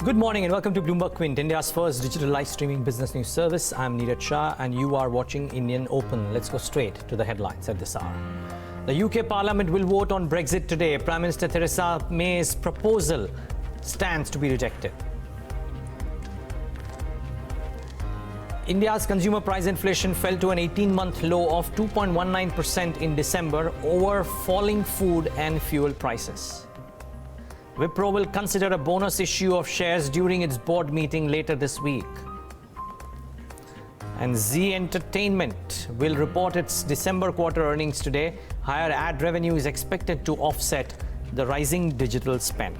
Good morning and welcome to Bloomberg Quint, India's first digital live streaming business news service. I'm Neeraj Shah and you are watching Indian Open. Let's go straight to the headlines at this hour. The UK Parliament will vote on Brexit today. Prime Minister Theresa May's proposal stands to be rejected. India's consumer price inflation fell to an 18-month low of 2.19% in December over falling food and fuel prices. Wipro will consider a bonus issue of shares during its board meeting later this week. And Zee Entertainment will report its December quarter earnings today. Higher ad revenue is expected to offset the rising digital spend.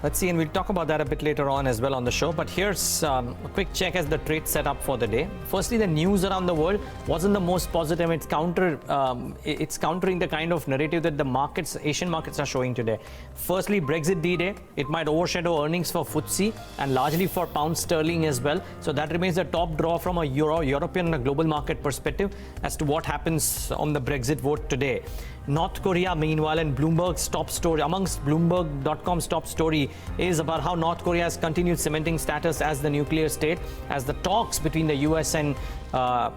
Let's see, and we'll talk about that a bit later on as well on the show. But here's a quick check as the trade setup for the day. Firstly, the news around the world wasn't the most positive. It's countering the kind of narrative that the markets, Asian markets, are showing today. Firstly, Brexit D-Day. It might overshadow earnings for FTSE and largely for pound sterling as well. So that remains the top draw from a European and a global market perspective as to what happens on the Brexit vote today. North Korea, meanwhile, and Bloomberg's top story, amongst Bloomberg.com's top story, is about how North Korea has continued cementing status as the nuclear state as the talks between the US and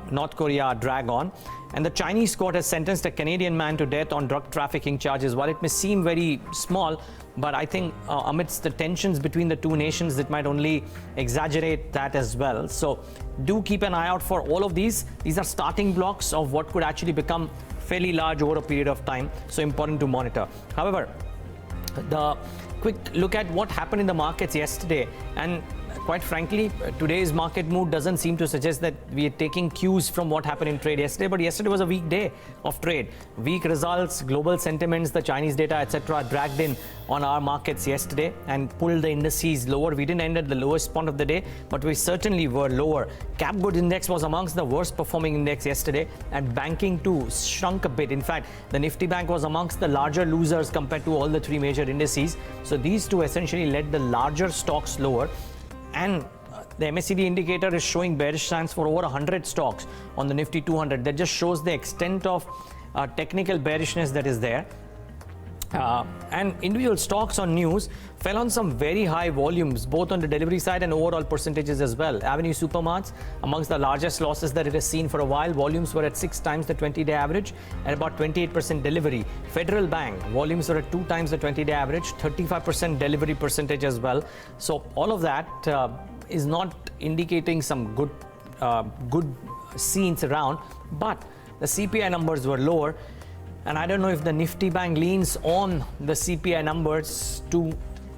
North Korea drag on. And the Chinese court has sentenced a Canadian man to death on drug trafficking charges. While it may seem very small, but I think amidst the tensions between the two nations, it might only exaggerate that as well. So do keep an eye out for all of these. These are starting blocks of what could actually become fairly large over a period of time, so important to monitor. However, the quick look at what happened in the markets yesterday, and quite frankly, today's market mood doesn't seem to suggest that we are taking cues from what happened in trade yesterday, but yesterday was a weak day of trade. Weak results, global sentiments, the Chinese data, etc. dragged in on our markets yesterday and pulled the indices lower. We didn't end at the lowest point of the day, but we certainly were lower. Cap Goods Index was amongst the worst performing index yesterday, and banking too shrunk a bit. In fact, the Nifty Bank was amongst the larger losers compared to all the three major indices. So these two essentially led the larger stocks lower. And the MACD indicator is showing bearish signs for over 100 stocks on the Nifty 200. That just shows the extent of technical bearishness that is there. And individual stocks on news fell on some very high volumes, both on the delivery side and overall percentages as well. Avenue Supermarts, amongst the largest losses that it has seen for a while. Volumes were at 6 times the 20-day average and about 28% delivery. Federal Bank, volumes were at 2 times the 20-day average, 35% delivery percentage as well. So all of that is not indicating some good scenes around, but the CPI numbers were lower. And I don't know if the Nifty Bank leans on the CPI numbers to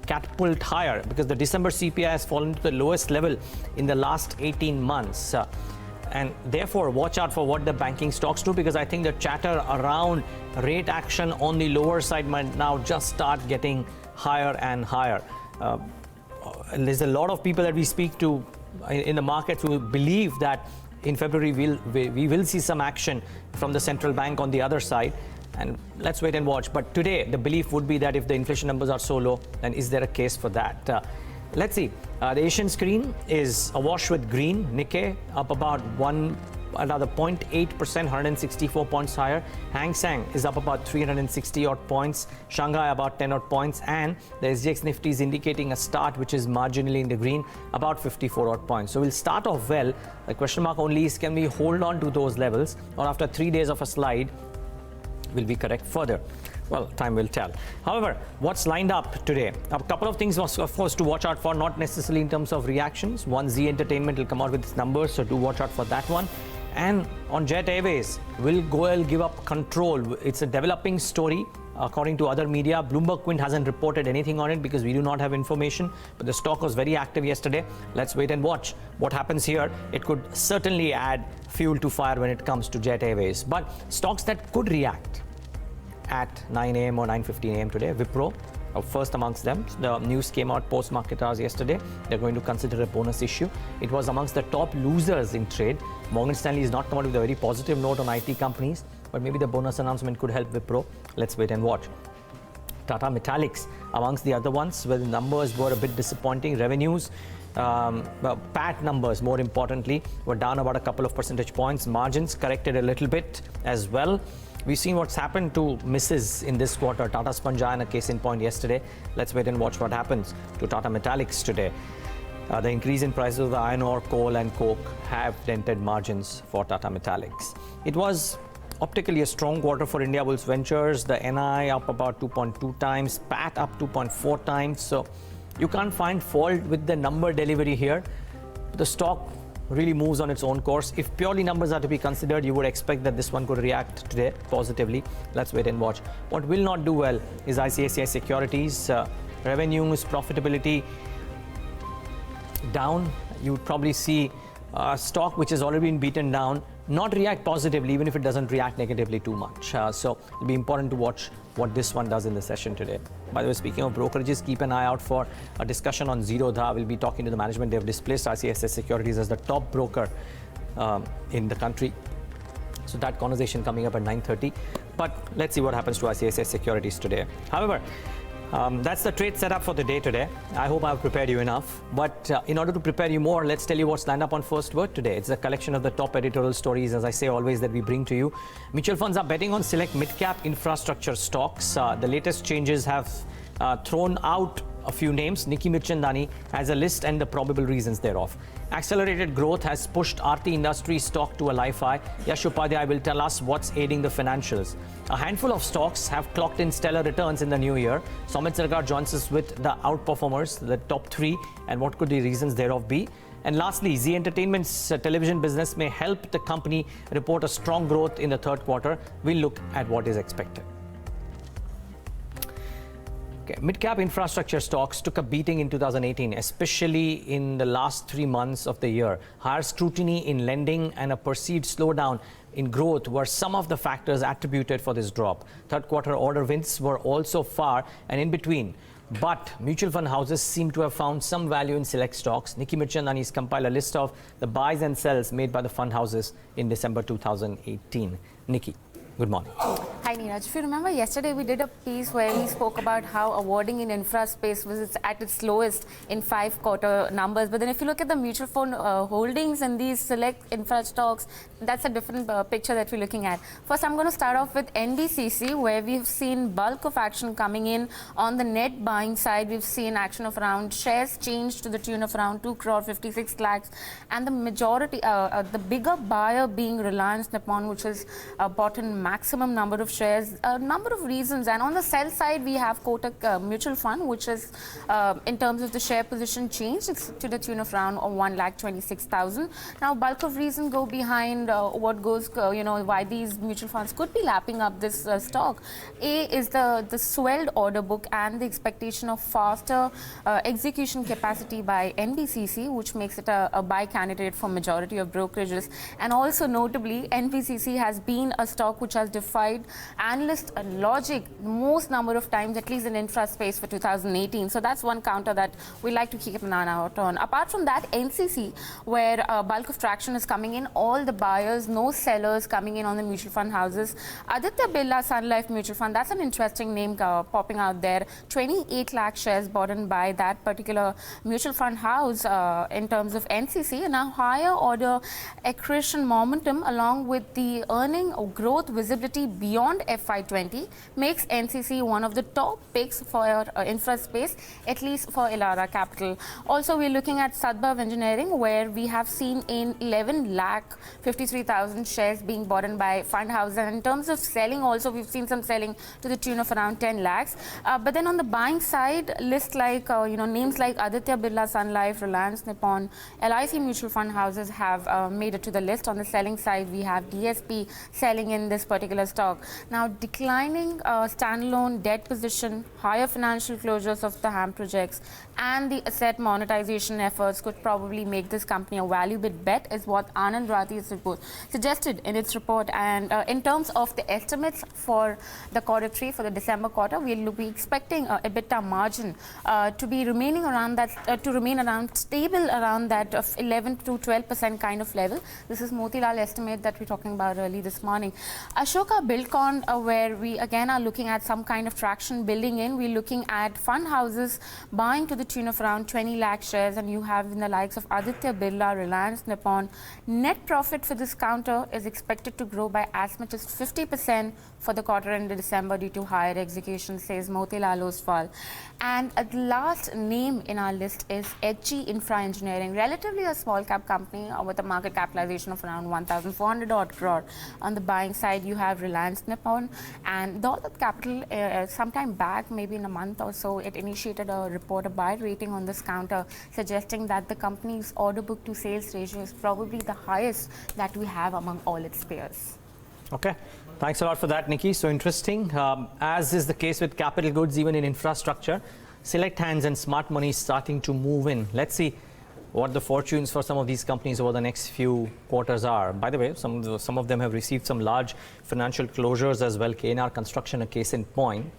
catapult higher, because the December CPI has fallen to the lowest level in the last 18 months. And therefore, watch out for what the banking stocks do, because I think the chatter around rate action on the lower side might now just start getting higher and higher. There's a lot of people that we speak to in the markets who believe that in February we will see some action from the central bank on the other side. And let's wait and watch. But today, the belief would be that if the inflation numbers are so low, then is there a case for that? Let's see. The Asian screen is awash with green. Nikkei up about another 0.8%, 164 points higher. Hang Seng is up about 360 odd points. Shanghai about 10 odd points. And the SGX Nifty is indicating a start which is marginally in the green, about 54 odd points. So we'll start off well. The question mark only is, can we hold on to those levels, or after 3 days of a slide, will we correct further? Well, time will tell. However, what's lined up today? A couple of things, of course, to watch out for, not necessarily in terms of reactions. One, Zee Entertainment will come out with its numbers, so do watch out for that one. And on Jet Airways, will GOEL give up control? It's a developing story. According to other media, Bloomberg Quint hasn't reported anything on it because we do not have information. But the stock was very active yesterday. Let's wait and watch what happens here. It could certainly add fuel to fire when it comes to Jet Airways. But stocks that could react at 9 a.m. or 9:15 a.m. today, Wipro, first amongst them. The news came out post-market hours yesterday. They're going to consider a bonus issue. It was amongst the top losers in trade. Morgan Stanley has not come out with a very positive note on IT companies, but maybe the bonus announcement could help Wipro. Let's wait and watch. Tata Metallics amongst the other ones, where the numbers were a bit disappointing. Revenues, PAT numbers, more importantly, were down about a couple of percentage points. Margins corrected a little bit as well. We've seen what's happened to misses in this quarter. Tata Sponge, a case in point yesterday. Let's wait and watch what happens to Tata Metallics today. The increase in prices of the iron ore, coal and coke have dented margins for Tata Metallics. It was optically a strong quarter for Indiabulls Ventures. The NI up about 2.2 times, PAT up 2.4 times. So you can't find fault with the number delivery here. The stock really moves on its own course. If purely numbers are to be considered, you would expect that this one could react today positively. Let's wait and watch. What will not do well is ICICI Securities. Revenues, profitability down. You would probably see stock which has already been beaten down not react positively, even if it doesn't react negatively too much. So it'll be important to watch what this one does in the session today. By the way, speaking of brokerages, keep an eye out for a discussion on Zerodha. We'll be talking to the management. They've displaced ICICI Securities as the top broker in the country. So that conversation coming up at 9:30. But let's see what happens to ICICI Securities today. However, that's the trade setup for the day today. I hope I've prepared you enough. But in order to prepare you more, let's tell you what's lined up on First Word today. It's a collection of the top editorial stories, as I say always, that we bring to you. Mutual funds are betting on select mid-cap infrastructure stocks. The latest changes have thrown out a few names. Nikki Mirchandani has a list and the probable reasons thereof. Accelerated growth has pushed Aarti Industries stock to a life high. Yash Upadhyay will tell us what's aiding the financials. A handful of stocks have clocked in stellar returns in the new year. Amit Sarkar joins us with the outperformers, the top three, and what could the reasons thereof be. And lastly, Zee Entertainment's television business may help the company report a strong growth in the third quarter. We'll look at what is expected. Okay. Mid-cap infrastructure stocks took a beating in 2018, especially in the last 3 months of the year. Higher scrutiny in lending and a perceived slowdown in growth were some of the factors attributed for this drop. Third quarter order wins were also far and in between. But mutual fund houses seem to have found some value in select stocks. Nikki Mirchandani has compiled a list of the buys and sells made by the fund houses in December 2018. Nikki, good morning. Hi Neeraj. If you remember, yesterday we did a piece where we spoke about how awarding in infra space was at its lowest in 5 quarter numbers. But then if you look at the mutual fund holdings in these select infra stocks, that's a different picture that we're looking at. First, I'm going to start off with NBCC, where we've seen bulk of action coming in on the net buying side. We've seen action of around shares changed to the tune of around 2 crore 56 lakhs. And the majority, the bigger buyer being Reliance Nippon, which has bought in maximum number of shares, a number of reasons. And on the sell side, we have Kotak Mutual Fund, which is in terms of the share position changed. It's to the tune of around 1,26,000. Now, bulk of reasons go behind what goes, why these mutual funds could be lapping up this stock. A is the swelled order book and the expectation of faster execution capacity by NBCC, which makes it a buy candidate for majority of brokerages. And also notably, NBCC has been a stock which has defied analyst logic most number of times, at least in infra space for 2018. So that's one counter that we like to keep an eye out on. Apart from that, NCC, where bulk of traction is coming in, all the buyers, no sellers coming in on the mutual fund houses. Aditya Birla Sun Life Mutual Fund, that's an interesting name popping out there. 28 lakh shares bought in by that particular mutual fund house in terms of NCC. Now, higher order accretion momentum along with the earning or growth visibility beyond FY20 makes NCC one of the top picks for infra space, at least for Elara Capital. Also, we're looking at Sadbhav Engineering, where we have seen in 11 lakh 53,000 shares being bought in by fund houses. And in terms of selling, also we've seen some selling to the tune of around 10 lakhs. But then on the buying side, lists like names like Aditya Birla Sun Life, Reliance Nippon, LIC mutual fund houses have made it to the list. On the selling side, we have DSP selling in this particular stock. Now, declining standalone debt position, higher financial closures of the HAM projects, and the asset monetization efforts could probably make this company a value bid bet, is what Anand Rathi's report suggested in its report. And in terms of the estimates for the quarter 3, for the December quarter, we'll be expecting EBITDA margin to be remaining around that, to remain around stable around that of 11 to 12% kind of level. This is Motilal estimate that we're talking about early this morning. Ashoka Buildcon, where we again are looking at some kind of traction building in. We're looking at fund houses buying to the tune of around 20 lakh shares, and you have in the likes of Aditya Birla, Reliance Nippon. Net profit for this counter is expected to grow by as much as 50% for the quarter ended December due to higher execution, says Motilal Oswal. And the last name in our list is HG Infra Engineering, relatively a small cap company with a market capitalization of around 1,400 odd crore. On the buying side, you have Reliance Nippon, and Dolat Capital, sometime back, maybe in a month or so, it initiated a report, a buy rating on this counter, suggesting that the company's order book to sales ratio is probably the highest that we have among all its peers. Okay. Thanks a lot for that, Nikki. So interesting. As is the case with capital goods, even in infrastructure, select hands and smart money is starting to move in. Let's see what the fortunes for some of these companies over the next few quarters are. By the way, some of them have received some large financial closures as well. KNR Construction, a case in point.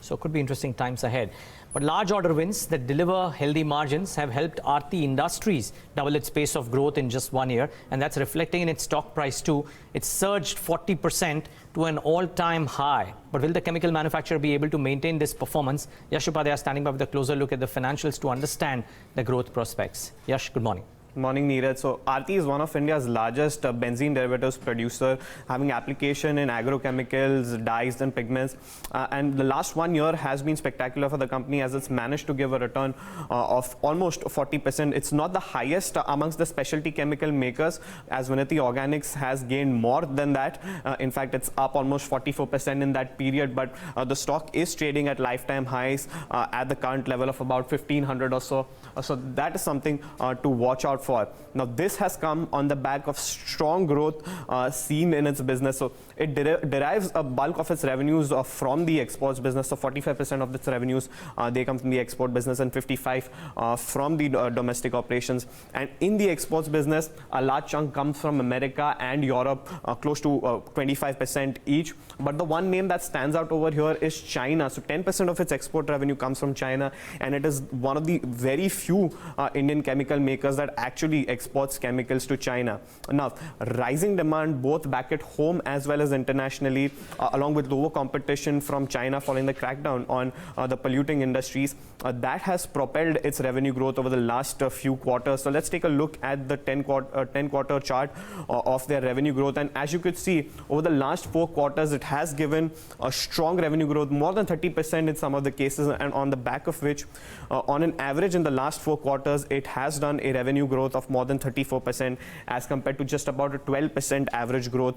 So it could be interesting times ahead. But large order wins that deliver healthy margins have helped Aarti Industries double its pace of growth in just 1 year, and that's reflecting in its stock price too. It surged 40% to an all-time high. But will the chemical manufacturer be able to maintain this performance? Yash Upadhyay standing by with a closer look at the financials to understand the growth prospects. Yash, good morning. Morning, Neeraj. So, Aarti is one of India's largest benzene derivatives producer, having application in agrochemicals, dyes and pigments. And the last 1 year has been spectacular for the company as it's managed to give a return of almost 40%. It's not the highest amongst the specialty chemical makers, as Vinati Organics has gained more than that. In fact, it's up almost 44% in that period. But the stock is trading at lifetime highs at the current level of about 1,500 or so. So that is something to watch out for. Now, this has come on the back of strong growth seen in its business. So it derives a bulk of its revenues from the exports business. So 45% of its revenues they come from the export business, and 55 from the domestic operations. And in the exports business, a large chunk comes from America and Europe, close to 25% each. But the one name that stands out over here is China. So 10% of its export revenue comes from China, and it is one of the very few Indian chemical makers that actually exports chemicals to China. Now, rising demand both back at home as well as internationally, along with lower competition from China following the crackdown on the polluting industries, that has propelled its revenue growth over the last few quarters. So let's take a look at the 10-quarter chart of their revenue growth. And as you could see, over the last 4 quarters, it has given a strong revenue growth, more than 30% in some of the cases, and on the back of which, on an average in the last 4 quarters, it has done a revenue growth of more than 34% as compared to just about a 12% average growth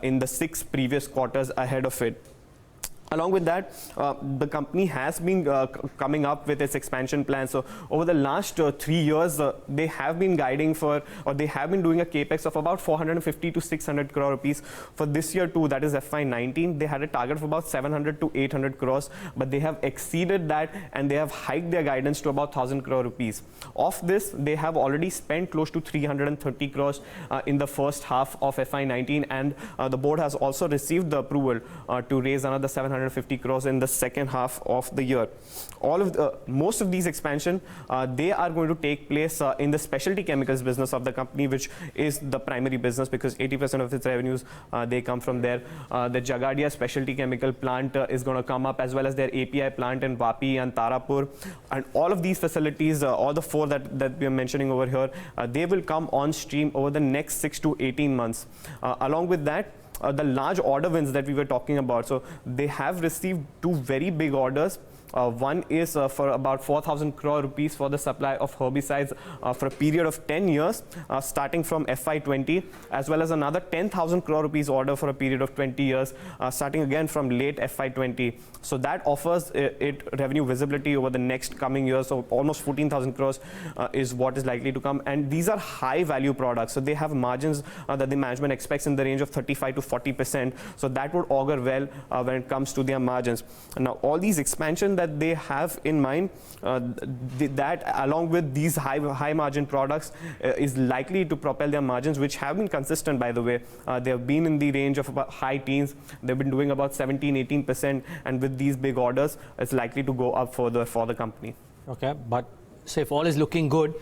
in the 6 previous quarters ahead of it. Along with that, the company has been coming up with its expansion plan. So over the last 3 years, they have been guiding for, or they have been doing a capex of about 450 to 600 crore rupees. For this year too, that is FY19, they had a target of about 700 to 800 crores, but they have exceeded that, and they have hiked their guidance to about 1,000 crore rupees. Of this, they have already spent close to 330 crores in the first half of FY19, and the board has also received the approval to raise another 750 crores in the second half of the year. Most of these expansion, they are going to take place in the specialty chemicals business of the company, which is the primary business because 80% of its revenues they come from there. The Jagadia specialty chemical plant is going to come up, as well as their API plant in Vapi and Tarapur. And all of these facilities, all the 4 that we are mentioning over here, they will come on stream over the next 6 to 18 months. Along with that, the large order wins that we were talking about. So they have received 2 very big orders. One is for about 4,000 crore rupees for the supply of herbicides for a period of 10 years, starting from FY20, as well as another 10,000 crore rupees order for a period of 20 years, starting again from late FY20. So that offers it revenue visibility over the next coming years. So almost 14,000 crores is what is likely to come. And these are high value products. So they have margins that the management expects in the range of 35 to 40%. So that would augur well when it comes to their margins. Now, all these expansion that they have in mind, that along with these high margin products is likely to propel their margins, which have been consistent, by the way. They have been in the range of about high teens. They've been doing about 17-18%, and with these big orders, it's likely to go up further for the company. Okay, but so if all is looking good,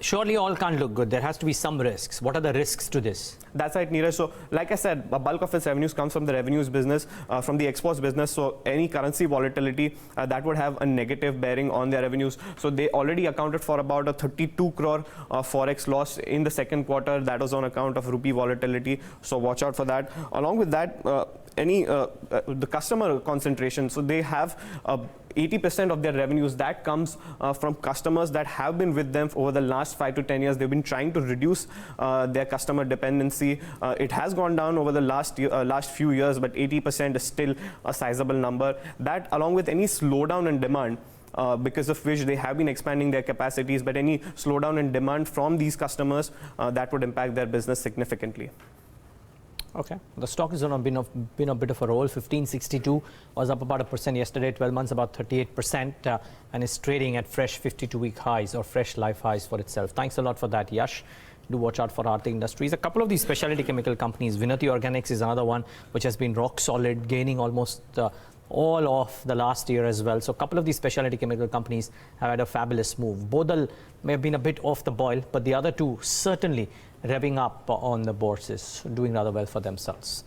surely all can't look good. There has to be some risks. What are the risks to this? That's right, Neeraj. So, like I said, a bulk of its revenues comes from the revenues business, from the exports business. So, any currency volatility that would have a negative bearing on their revenues. So, they already accounted for about a 32 crore forex loss in the second quarter. That was on account of rupee volatility. So, watch out for that. Along with that, the customer concentration. So, they have 80% of their revenues that comes from customers that have been with them over the last 5 to 10 years. They've been trying to reduce their customer dependency. It has gone down over the last few years, but 80% is still a sizable number. That, along with any slowdown in demand, because of which they have been expanding their capacities, but any slowdown in demand from these customers, that would impact their business significantly. Okay, the stock has been a bit of a roll. 1562 was up about 1% yesterday, 12 months about 38%, and is trading at fresh 52-week highs or fresh life highs for itself. Thanks a lot for that, Yash. Do watch out for Aarti Industries. A couple of these specialty chemical companies, Vinati Organics is another one which has been rock solid, gaining almost all of the last year as well. So a couple of these specialty chemical companies have had a fabulous move. Bodal may have been a bit off the boil, but the other two certainly revving up on the bourses, doing rather well for themselves.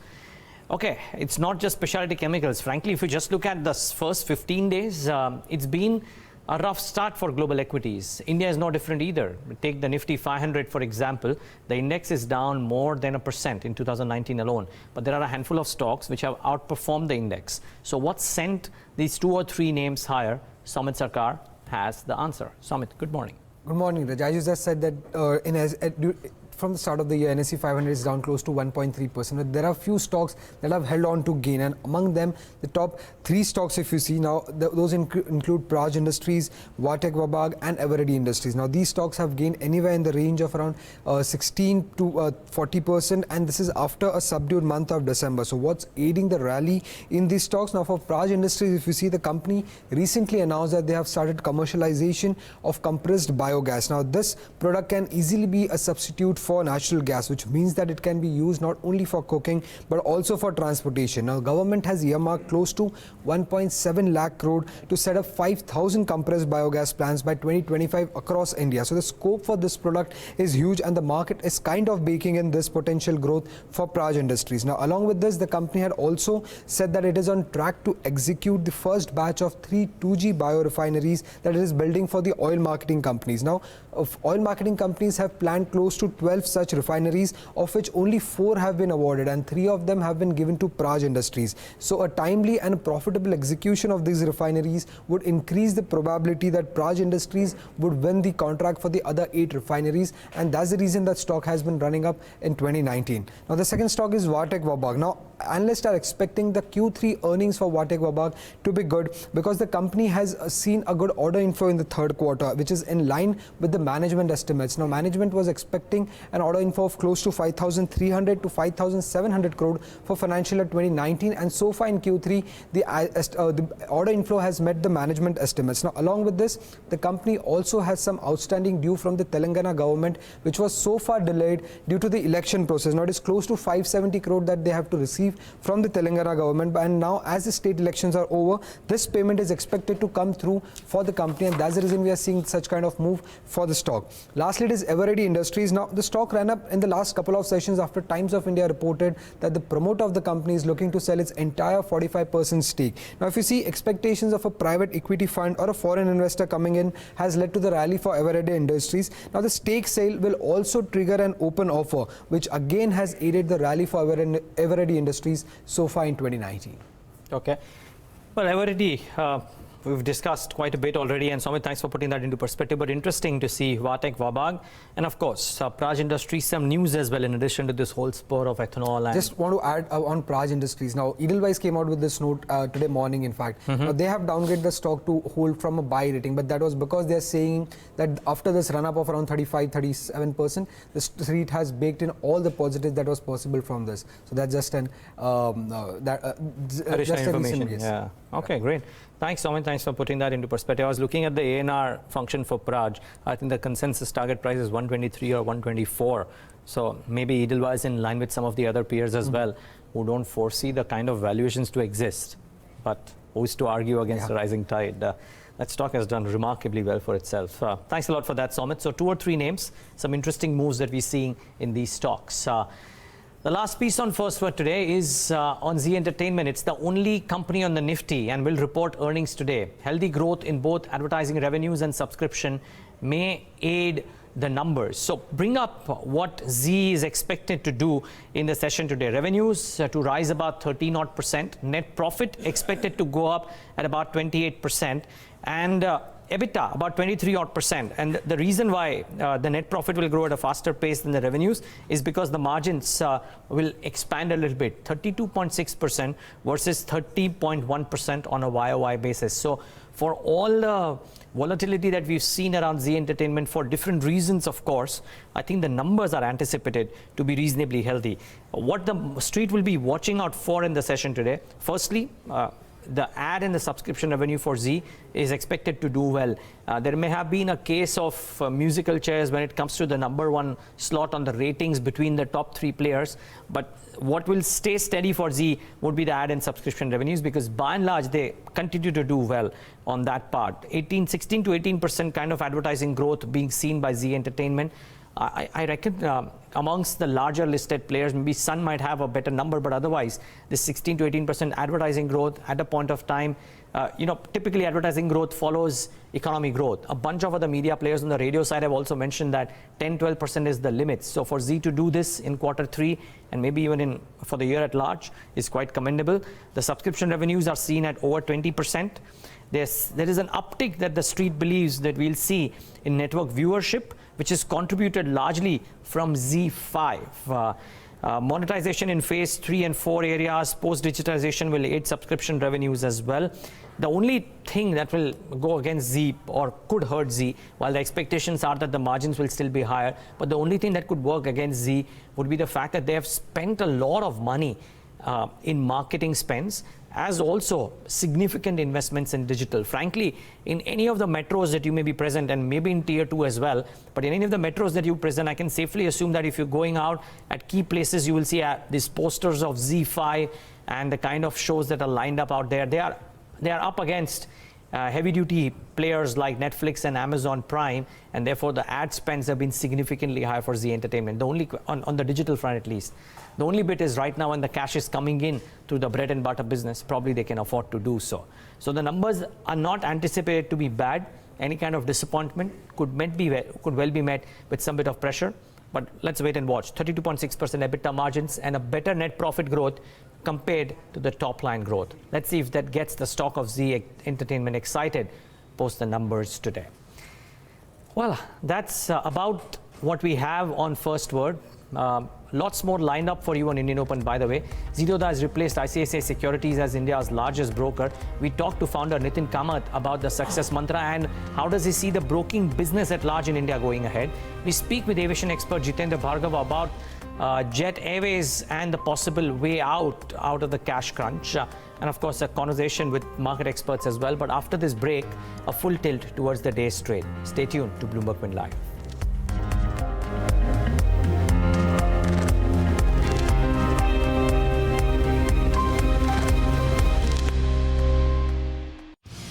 Okay, it's not just specialty chemicals. Frankly, if you just look at the first 15 days, it's been a rough start for global equities. India is no different either. Take the Nifty 500, for example. The index is down more than 1% in 2019 alone. But there are a handful of stocks which have outperformed the index. So what sent these 2 or 3 names higher? Samit Sarkar has the answer. Samit, good morning. Good morning, Raj. You just said that from the start of the year, NSE 500 is down close to 1.3%. But there are a few stocks that have held on to gain, and among them, the top 3 stocks, if you see now, those include Praj Industries, Vatek Vabag, and Eveready Industries. Now, these stocks have gained anywhere in the range of around 16 to 40%, and this is after a subdued month of December. So, what's aiding the rally in these stocks? Now, for Praj Industries, if you see, the company recently announced that they have started commercialization of compressed biogas. Now, this product can easily be a substitute for natural gas, which means that it can be used not only for cooking but also for transportation. Now, government has earmarked close to 1.7 lakh crore to set up 5,000 compressed biogas plants by 2025 across India. So the scope for this product is huge, and the market is kind of baking in this potential growth for Praj Industries. Now, along with this, the company had also said that it is on track to execute the first batch of 3 2G biorefineries that it is building for the oil marketing companies. Now, oil marketing companies have planned close to 12 such refineries, of which only 4 have been awarded, and 3 of them have been given to Praj Industries. So a timely and profitable execution of these refineries would increase the probability that Praj Industries would win the contract for the other 8 refineries, and that's the reason that stock has been running up in 2019. Now, the second stock is Vatek Vabag. Now, analysts are expecting the Q3 earnings for Vatek Vabag to be good because the company has seen a good order inflow in the third quarter, which is in line with the management estimates. Now, management was expecting an order inflow of close to 5,300 to 5,700 crore for financial year 2019, and so far in Q3, the order inflow has met the management estimates. Now, along with this, the company also has some outstanding due from the Telangana government, which was so far delayed due to the election process. Now, it is close to 570 crore that they have to receive from the Telangana government, and now as the state elections are over, this payment is expected to come through for the company, and that's the reason we are seeing such kind of move for the stock. Lastly, it is Eveready Industries. Now, the stock ran up in the last couple of sessions after Times of India reported that the promoter of the company is looking to sell its entire 45% stake. Now, if you see, expectations of a private equity fund or a foreign investor coming in has led to the rally for Eveready Industries. Now, the stake sale will also trigger an open offer, which again has aided the rally for Eveready Industries so far in 2019. Okay. Well, Eveready, we've discussed quite a bit already, and Samit, thanks for putting that into perspective. But interesting to see Vatek Vabag, and of course, Praj Industries, some news as well in addition to this whole spur of ethanol. And just want to add on Praj Industries. Now, Edelweiss came out with this note today morning, in fact. Now, they have downgraded the stock to hold from a buy rating, but that was because they're saying that after this run-up of around 35-37%, the street has baked in all the positives that was possible from this. So that's just an additional information. Yes. Yeah. Okay, great. Thanks, Somin. Thanks for putting that into perspective. I was looking at the ANR function for Praj. I think the consensus target price is 123 or 124. So maybe Edelweiss in line with some of the other peers as well, who don't foresee the kind of valuations to exist. But who's to argue against a rising tide? That stock has done remarkably well for itself. Thanks a lot for that, Somit. So 2 or 3 names, some interesting moves that we're seeing in these stocks. The last piece on First Word today is on Zee Entertainment. It's the only company on the Nifty and will report earnings today. Healthy growth in both advertising revenues and subscription may aid the numbers. So bring up what Zee is expected to do in the session today. Revenues to rise about 13%. Net profit expected to go up at about 28%. And EBITDA about 23%. And the reason why the net profit will grow at a faster pace than the revenues is because the margins will expand a little bit, 32.6% versus 30.1% on a YOY basis. So for all the volatility that we've seen around Zee Entertainment for different reasons, of course, I think the numbers are anticipated to be reasonably healthy. What the street will be watching out for in the session today, firstly, the ad and the subscription revenue for Zee is expected to do well. There may have been a case of musical chairs when it comes to the #1 slot on the ratings between the top 3 players. But what will stay steady for Zee would be the ad and subscription revenues, because by and large they continue to do well on that part. 16 to 18% kind of advertising growth being seen by Zee Entertainment. I reckon amongst the larger listed players, maybe Sun might have a better number, but otherwise, this 16 to 18% advertising growth at a point of time, typically advertising growth follows economy growth. A bunch of other media players on the radio side have also mentioned that 10-12% is the limit. So for Zee to do this in Q3 and maybe even for the year at large is quite commendable. The subscription revenues are seen at over 20%. There is an uptick that the street believes that we'll see in network viewership, which is contributed largely from Z5. Monetization in phase 3 and 4 areas, post-digitization will aid subscription revenues as well. The only thing that will go against Zee or could hurt Zee, while the expectations are that the margins will still be higher, but the only thing that could work against Zee would be the fact that they have spent a lot of money in marketing spends, as also significant investments in digital. Frankly, in any of the metros that you may be present, and maybe in tier 2 as well, but in any of the metros that you present, I can safely assume that if you're going out at key places, you will see these posters of Z5 and the kind of shows that are lined up out there. They are up against heavy-duty players like Netflix and Amazon Prime, and therefore the ad spends have been significantly higher for Zee Entertainment, the only on the digital front at least. The only bit is right now when the cash is coming in through the bread and butter business, probably they can afford to do so. So the numbers are not anticipated to be bad. Any kind of disappointment could well be met with some bit of pressure, but let's wait and watch. 32.6% EBITDA margins and a better net profit growth compared to the top line growth. Let's see if that gets the stock of Zee Entertainment excited post the numbers today. Well, that's about what we have on First Word. Lots more lined up for you on Indian Open, by the way. Zerodha has replaced ICICI Securities as India's largest broker. We talked to founder Nithin Kamath about the success mantra and how does he see the broking business at large in India going ahead. We speak with aviation expert Jitender Bhargava about Jet Airways and the possible way out of the cash crunch. And of course, a conversation with market experts as well. But after this break, a full tilt towards the day's trade. Stay tuned to Bloomberg Wind Live.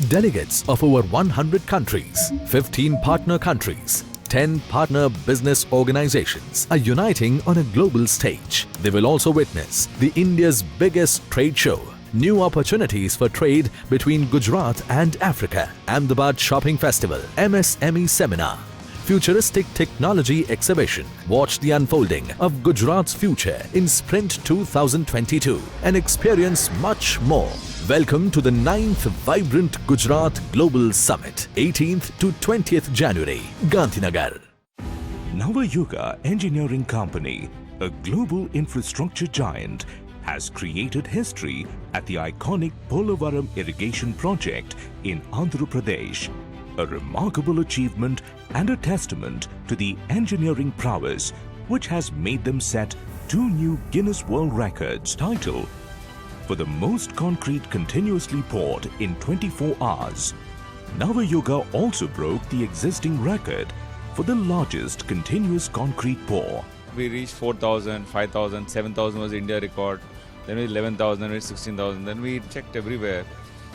Delegates of over 100 countries, 15 partner countries, 10 partner business organizations are uniting on a global stage. They will also witness the India's biggest trade show, new opportunities for trade between Gujarat and Africa, Ahmedabad Shopping Festival, MSME Seminar, futuristic technology exhibition. Watch the unfolding of Gujarat's future in Sprint 2022 and experience much more. Welcome to the 9th Vibrant Gujarat Global Summit, 18th to 20th January, Gandhinagar. Navayuga Engineering Company, a global infrastructure giant, has created history at the iconic Polavaram Irrigation Project in Andhra Pradesh. A remarkable achievement and a testament to the engineering prowess which has made them set 2 new Guinness World Records title for the most concrete continuously poured in 24 hours. Navayuga also broke the existing record for the largest continuous concrete pour. We reached 4,000, 5,000, 7,000 was India record. Then we 11,000, then we 16,000. Then we checked everywhere.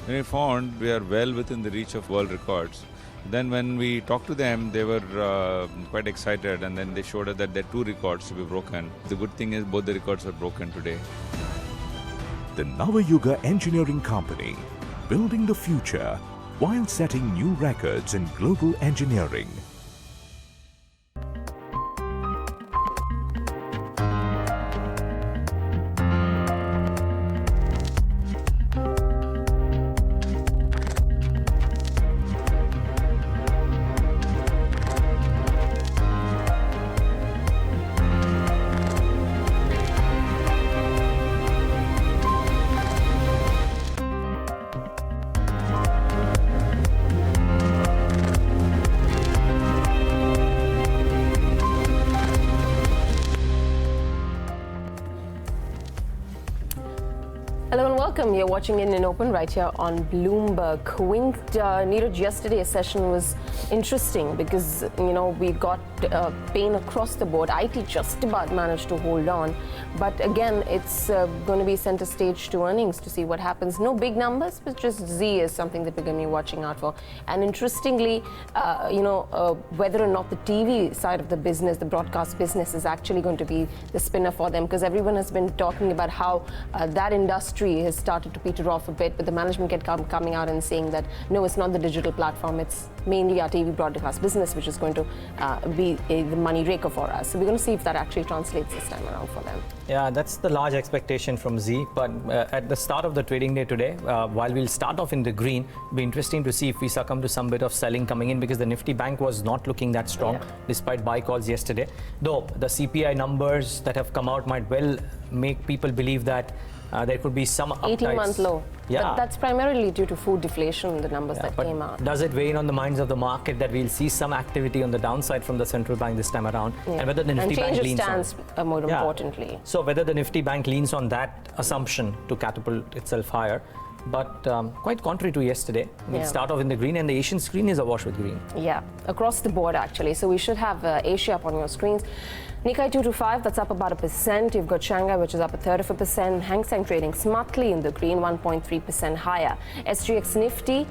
Then we found we are well within the reach of world records. Then when we talked to them, they were quite excited, and then they showed us that there are 2 records to be broken. The good thing is both the records are broken today. The Navayuga Engineering Company, building the future while setting new records in global engineering. Hello and welcome. You're watching IndianOpen right here on Bloomberg. Neeraj, yesterday's session was interesting because, we got pain across the board. IT just about managed to hold on. But again, it's going to be center stage to earnings to see what happens. No big numbers, but just Zee is something that we're going to be watching out for. And interestingly, whether or not the TV side of the business, the broadcast business, is actually going to be the spinner for them, because everyone has been talking about how that industry has started to peter off a bit, but the management coming out and saying that no, it's not the digital platform, it's mainly our TV broadcast business which is going to be the money raker for us. So we're going to see if that actually translates this time around for them. Yeah, that's the large expectation from Zee. But at the start of the trading day today, while we'll start off in the green, it'll be interesting to see if we succumb to some bit of selling coming in, because the Nifty Bank was not looking that strong despite buy calls yesterday. Though the CPI numbers that have come out might well make people believe that there could be some uptides. 18-month low. Yeah. But that's primarily due to food deflation, the numbers that came out. Does it weigh in on the minds of the market that we'll see some activity on the downside from the central bank this time around? And whether the Nifty Bank leans stance, more importantly. So whether the Nifty Bank leans on that assumption to catapult itself higher. But quite contrary to yesterday, we'll start off in the green, and the Asian screen is awash with green. Yeah, across the board actually. So we should have Asia up on your screens. Nikkei 225, that's up about 1%. You've got Shanghai, which is up 1/3%. Hang Seng trading smartly in the green, 1.3% higher. SGX Nifty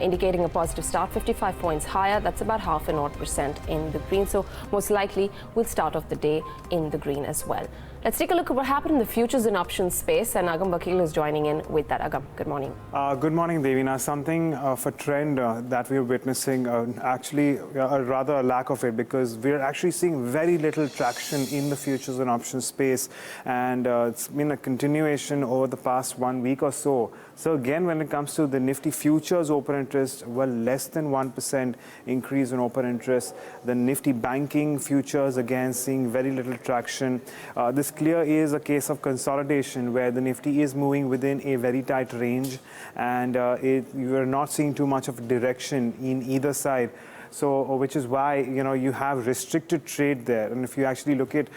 indicating a positive start, 55 points higher. That's about 0.5% in the green. So most likely we'll start off the day in the green as well. Let's take a look at what happened in the futures and options space, and Agam Vakil is joining in with that. Agam, good morning. Good morning, Devina. Something of a trend that we're witnessing, actually rather a lack of it, because we're actually seeing very little traction in the futures and options space, and it's been a continuation over the past 1 week or so. So again, when it comes to the Nifty futures open interest, well, less than 1% increase in open interest. The Nifty banking futures, again, seeing very little traction. This clear is a case of consolidation where the Nifty is moving within a very tight range, and you are not seeing too much of direction in either side. So, which is why, you have restricted trade there. And if you actually look at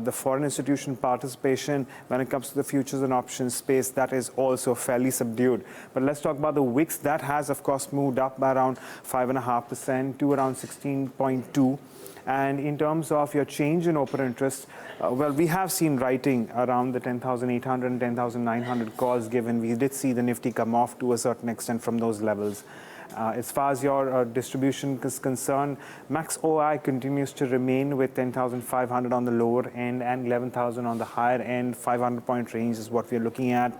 the foreign institution participation when it comes to the futures and options space, that is also fairly subdued. But let's talk about the VIX. That has, of course, moved up by around 5.5% to around 16.2. And in terms of your change in open interest, well, we have seen writing around the 10,800 and 10,900 calls given. We did see the Nifty come off to a certain extent from those levels. As far as your distribution is concerned, max OI continues to remain with 10,500 on the lower end and 11,000 on the higher end. 500-point range is what we're looking at.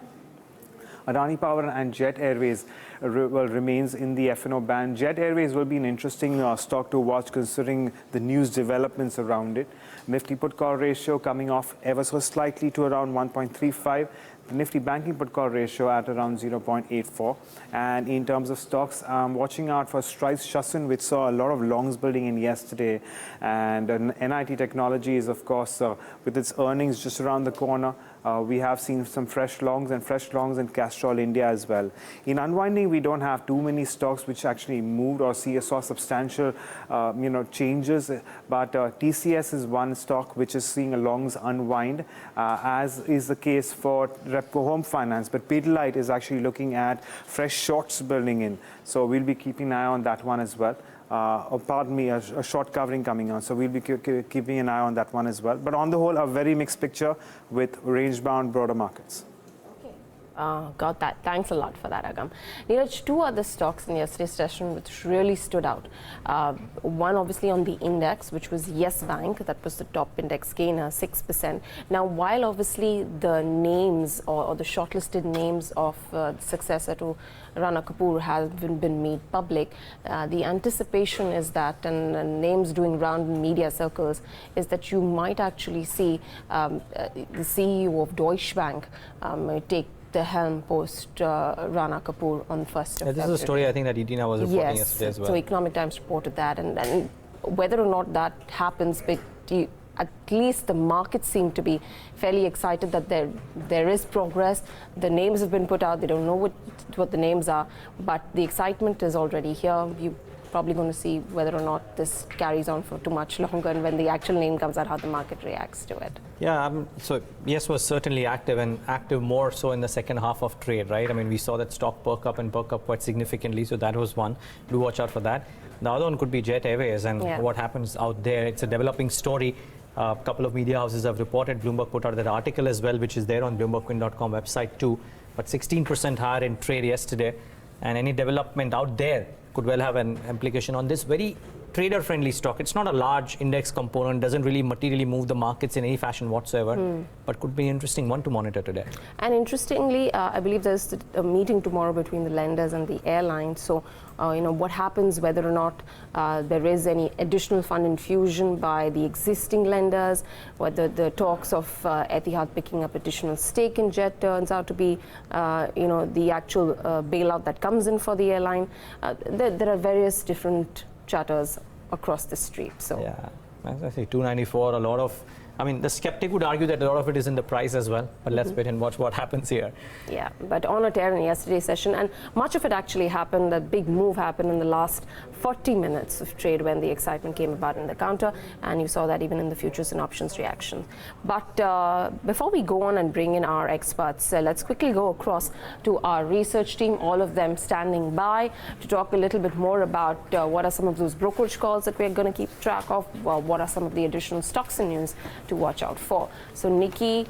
Adani Power and Jet Airways remains in the F&O band. Jet Airways will be an interesting stock to watch considering the news developments around it. Nifty put call ratio coming off ever so slightly to around 1.35. The Nifty banking put call ratio at around 0.84. And in terms of stocks, I'm watching out for Strides Shusson, which saw a lot of longs building in yesterday. And NIT Technologies, of course, with its earnings just around the corner, we have seen some fresh longs in Castrol India as well. In unwinding, we don't have too many stocks which actually moved or saw substantial changes. But TCS is one stock which is seeing a longs unwind, as is the case for Repco Home Finance. But Pidilite is actually looking at fresh shorts building in. So we'll be keeping an eye on that one as well. A short covering coming on. So we'll be keeping an eye on that one as well. But on the whole, a very mixed picture with range-bound broader markets. Okay. Got that. Thanks a lot for that, Agam. Neeraj, two other stocks in yesterday's session which really stood out. One obviously on the index, which was Yes Bank. That was the top index gainer, 6%. Now, while obviously the names or the shortlisted names of the successor to Rana Kapoor haven't been made public, the anticipation is that, and names doing round in media circles, is that you might actually see the CEO of Deutsche Bank take the helm post Rana Kapoor on 1st of February. This is a story I think that Edina was reporting yesterday as well. So Economic Times reported that, and whether or not that happens, but at least the markets seem to be fairly excited that there is progress. The names have been put out. They don't know what the names are, but the excitement is already here. You're probably going to see whether or not this carries on for too much longer, and when the actual name comes out, how the market reacts to it. Yeah, so Yes was certainly active, and active more so in the second half of trade, right? I mean, we saw that stock perk up quite significantly, so that was one. Do watch out for that. The other one could be Jet Airways and what happens out there. It's a developing story. A couple of media houses have reported. Bloomberg put out that article as well, which is there on BloombergQuint.com website too. But 16% higher in trade yesterday, and any development out there could well have an implication on this very trader-friendly stock. It's not a large index component, doesn't really materially move the markets in any fashion whatsoever, but could be an interesting one to monitor today. And interestingly, I believe there's a meeting tomorrow between the lenders and the airlines. So, what happens, whether or not there is any additional fund infusion by the existing lenders, whether the talks of Etihad picking up additional stake in Jet turns out to be, the actual bailout that comes in for the airline. There are various different chatters across the street. So yeah, as I say, 294. A lot of, I mean, the skeptic would argue that a lot of it is in the price as well. But let's wait and watch what happens here. Yeah, but on a tear in yesterday's session, and much of it actually happened. That big move happened in the last 40 minutes of trade when the excitement came about in the counter, and you saw that even in the futures and options reaction. But before we go on and bring in our experts, let's quickly go across to our research team, all of them standing by to talk a little bit more about what are some of those brokerage calls that we're going to keep track of, what are some of the additional stocks and news to watch out for. So Nikki,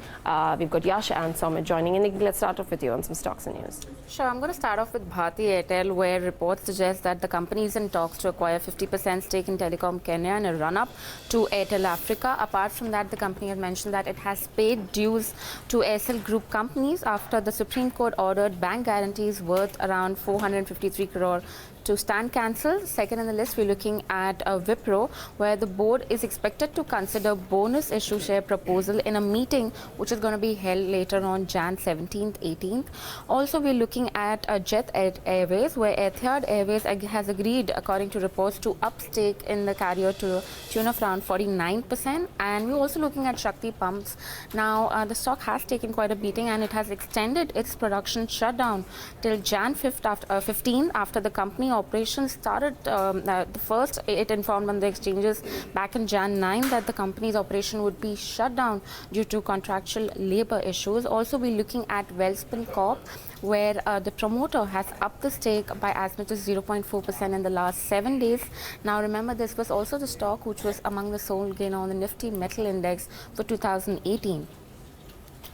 we've got Yash and Somit joining in. Nikki, let's start off with you on some stocks and news. Sure, I'm going to start off with Bharti Airtel, where reports suggest that the company is in talks to acquire 50% stake in Telecom Kenya in a run-up to Airtel Africa. Apart from that, the company has mentioned that it has paid dues to Airtel Group companies after the Supreme Court ordered bank guarantees worth around 453 crore to stand cancelled. Second in the list, we're looking at Wipro, where the board is expected to consider bonus issue share proposal in a meeting which is going to be held later on Jan 17th, 18th. Also, we're looking at Jet Airways, where Etihad Airways has agreed, according to reports, to up stake in the carrier to the tune of around 49%. And we're also looking at Shakti Pumps. Now, the stock has taken quite a beating, and it has extended its production shutdown till Jan 15th after the company operations started. The first, it informed on the exchanges back in Jan 9 that the company's operation would be shut down due to contractual labor issues. Also, we're looking at Wellspun Corp, where the promoter has upped the stake by as much as 0.4% in the last 7 days. Now, remember, this was also the stock which was among the sole gainer on the Nifty Metal Index for 2018.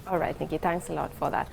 All right, Nikki, thanks a lot for that.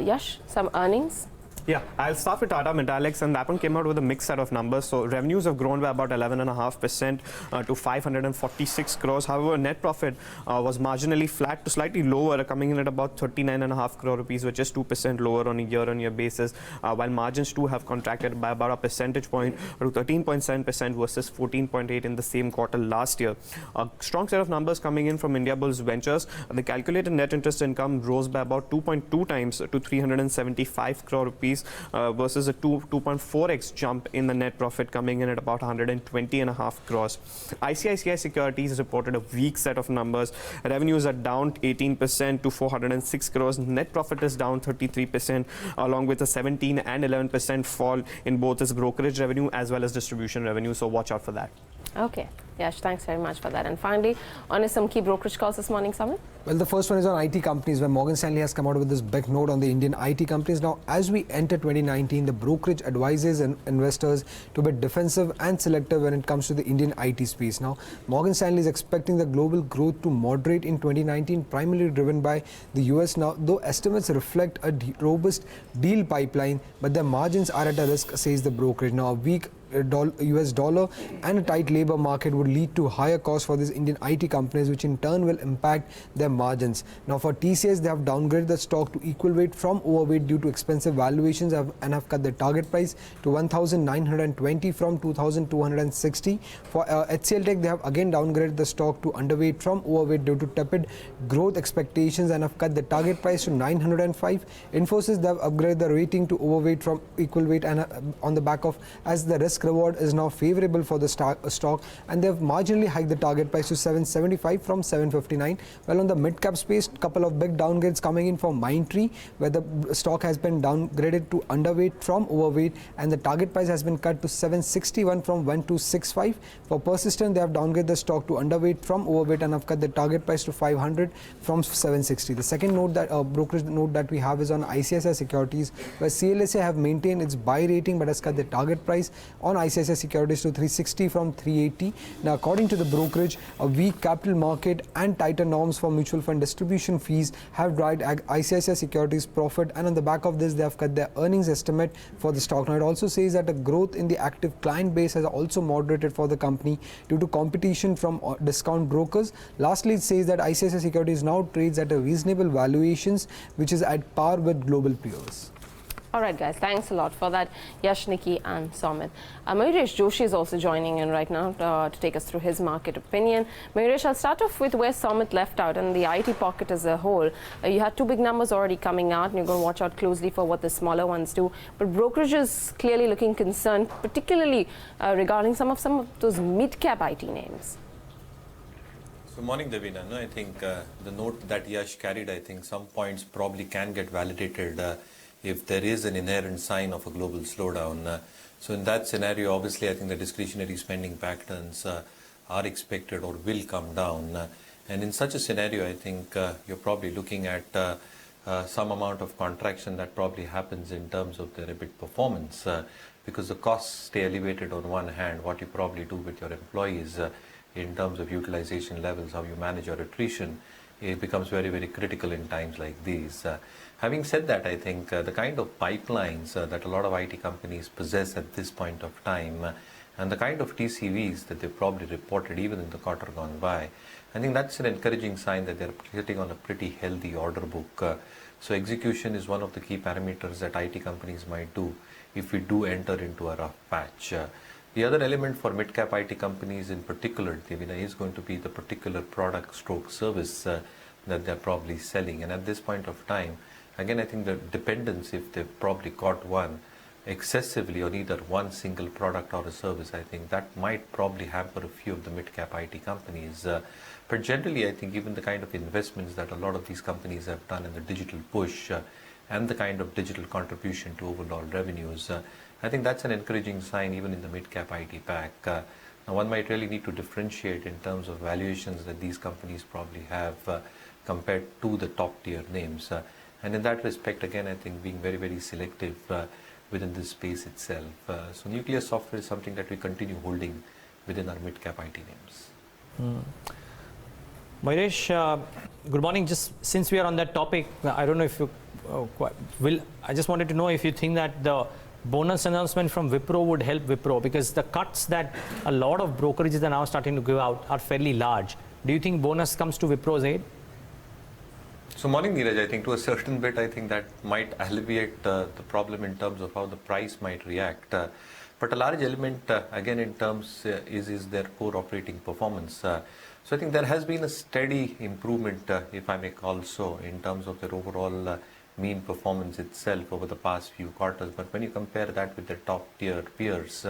Yash, some earnings? Yeah, I'll start with Tata Metallic, and that one came out with a mixed set of numbers. So revenues have grown by about 11.5% to 546 crores. However, net profit was marginally flat to slightly lower, coming in at about 39.5 crore rupees, which is 2% lower on a year-on-year basis, while margins too have contracted by about a percentage point to 13.7% versus 14.8% in the same quarter last year. A strong set of numbers coming in from Indiabulls Ventures. The calculated net interest income rose by about 2.2 times to 375 crore rupees. Versus a 2.4x jump in the net profit, coming in at about 120.5 crores. ICICI Securities reported a weak set of numbers. Revenues are down 18% to 406 crores. Net profit is down 33%, along with a 17 and 11% fall in both its brokerage revenue as well as distribution revenue. So watch out for that. Okay. Yash, thanks very much for that. And finally, on some key brokerage calls this morning, Amit? Well, the first one is on IT companies, where Morgan Stanley has come out with this big note on the Indian IT companies. Now, as we enter 2019, the brokerage advises investors to be defensive and selective when it comes to the Indian IT space. Now, Morgan Stanley is expecting the global growth to moderate in 2019, primarily driven by the US. Now, though estimates reflect a robust deal pipeline, but their margins are at a risk, says the brokerage. Now, a weak US dollar and a tight labor market would lead to higher costs for these Indian IT companies, which in turn will impact their margins. Now, for TCS, they have downgraded the stock to equal weight from overweight due to expensive valuations and have cut the target price to 1,920 from 2,260. For HCL Tech, they have again downgraded the stock to underweight from overweight due to tepid growth expectations and have cut the target price to 905. Infosys, they have upgraded the rating to overweight from equal weight and on the back of as the risk reward is now favorable for the stock, and they have marginally hiked the target price to 775 from 759. Well, on the mid-cap space, couple of big downgrades coming in for Mindtree, where the stock has been downgraded to underweight from overweight, and the target price has been cut to 761 from 1265. For Persistent, they have downgraded the stock to underweight from overweight and have cut the target price to 500 from 760. The second note that brokerage note that we have is on ICICI Securities, where CLSA have maintained its buy rating but has cut the target price on ICICI Securities to 360 from 380. Now, according to the brokerage, a weak capital market and tighter norms for mutual fund distribution fees have dragged ICICI Securities profit, and on the back of this, they have cut their earnings estimate for the stock. Now, it also says that the growth in the active client base has also moderated for the company due to competition from discount brokers. Lastly, it says that ICICI Securities now trades at a reasonable valuations, which is at par with global peers. All right, guys, thanks a lot for that, Yash, Nikki, and Somit. Mayuresh Joshi is also joining in right now to take us through his market opinion. Mayuresh, I'll start off with where Somit left out and the IT pocket as a whole. You had two big numbers already coming out, and you're going to watch out closely for what the smaller ones do. But brokerage is clearly looking concerned, particularly regarding some of those mid-cap IT names. So morning, Devina. No, I think the note that Yash carried, I think some points probably can get validated if there is an inherent sign of a global slowdown. So in that scenario, obviously, I think the discretionary spending patterns are expected or will come down. And in such a scenario, I think you're probably looking at some amount of contraction that probably happens in terms of their EBIT performance because the costs stay elevated on one hand. What you probably do with your employees in terms of utilization levels, how you manage your attrition, it becomes very, very critical in times like these. Having said that, I think the kind of pipelines that a lot of IT companies possess at this point of time and the kind of TCVs that they probably reported even in the quarter gone by, I think that's an encouraging sign that they're sitting on a pretty healthy order book. So execution is one of the key parameters that IT companies might do if we do enter into a rough patch. The other element for mid-cap IT companies in particular, Devina, is going to be the particular product stroke service that they're probably selling. And at this point of time, again, I think the dependence, if they've probably got one excessively on either one single product or a service, I think that might probably hamper a few of the mid-cap IT companies. But generally, I think even the kind of investments that a lot of these companies have done in the digital push and the kind of digital contribution to overall revenues, I think that's an encouraging sign even in the mid-cap IT pack. Now, one might really need to differentiate in terms of valuations that these companies probably have compared to the top-tier names. And in that respect, again, I think being very, very selective within this space itself. So nuclear software is something that we continue holding within our mid-cap IT names. Mayuresh, good morning. Just since we are on that topic, I don't know if you will. I just wanted to know if you think that the bonus announcement from Wipro would help Wipro, because the cuts that a lot of brokerages are now starting to give out are fairly large. Do you think bonus comes to Wipro's aid? So morning, Neeraj, I think to a certain bit, I think that might alleviate the problem in terms of how the price might react. But a large element, again, in terms is their core operating performance. So I think there has been a steady improvement, if I may call so, in terms of their overall mean performance itself over the past few quarters. But when you compare that with their top-tier peers,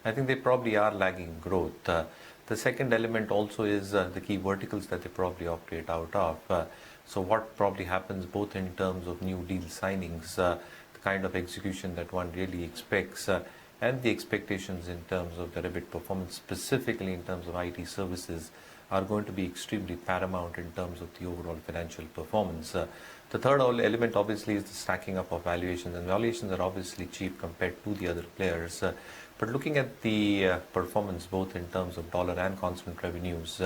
I think they probably are lagging growth. The second element also is the key verticals that they probably operate out of. So what probably happens both in terms of new deal signings, the kind of execution that one really expects, and the expectations in terms of their EBIT performance, specifically in terms of IT services, are going to be extremely paramount in terms of the overall financial performance. The third element obviously is the stacking up of valuations, and valuations are obviously cheap compared to the other players. But looking at the performance both in terms of dollar and constant revenues,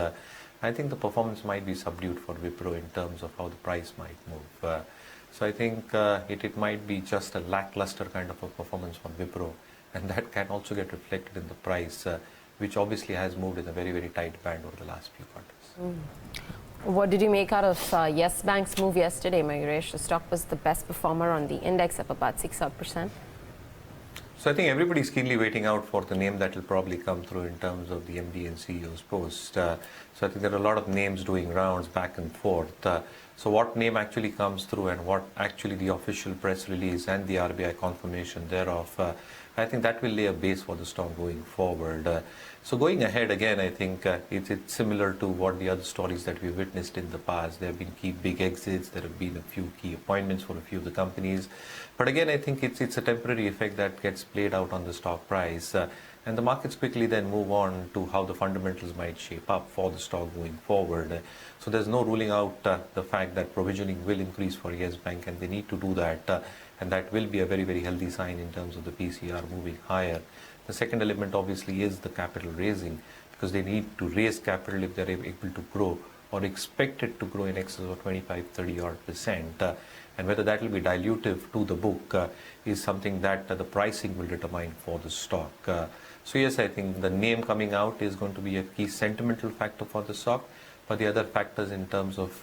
I think the performance might be subdued for Wipro in terms of how the price might move. So I think it might be just a lackluster kind of a performance for Wipro, and that can also get reflected in the price, which obviously has moved in a very, very tight band over the last few quarters. What did you make out of Yes Bank's move yesterday, Mayuresh? The stock was the best performer on the index, up about 6%. So I think everybody's keenly waiting out for the name that will probably come through in terms of the MD and CEO's post. So I think there are a lot of names doing rounds back and forth. So what name actually comes through and what actually the official press release and the RBI confirmation thereof, I think that will lay a base for the stock going forward. So going ahead again, I think it's similar to what the other stories that we've witnessed in the past. There have been key big exits, there have been a few key appointments for a few of the companies. But again, I think it's a temporary effect that gets played out on the stock price. And the markets quickly then move on to how the fundamentals might shape up for the stock going forward. So there's no ruling out the fact that provisioning will increase for Yes Bank, and they need to do that. And that will be a very, very healthy sign in terms of the PCR moving higher. The second element obviously is the capital raising, because they need to raise capital if they're able to grow or expected to grow in excess of 25-30% odd. And whether that will be dilutive to the book is something that the pricing will determine for the stock. So yes, I think the name coming out is going to be a key sentimental factor for the stock, but the other factors in terms of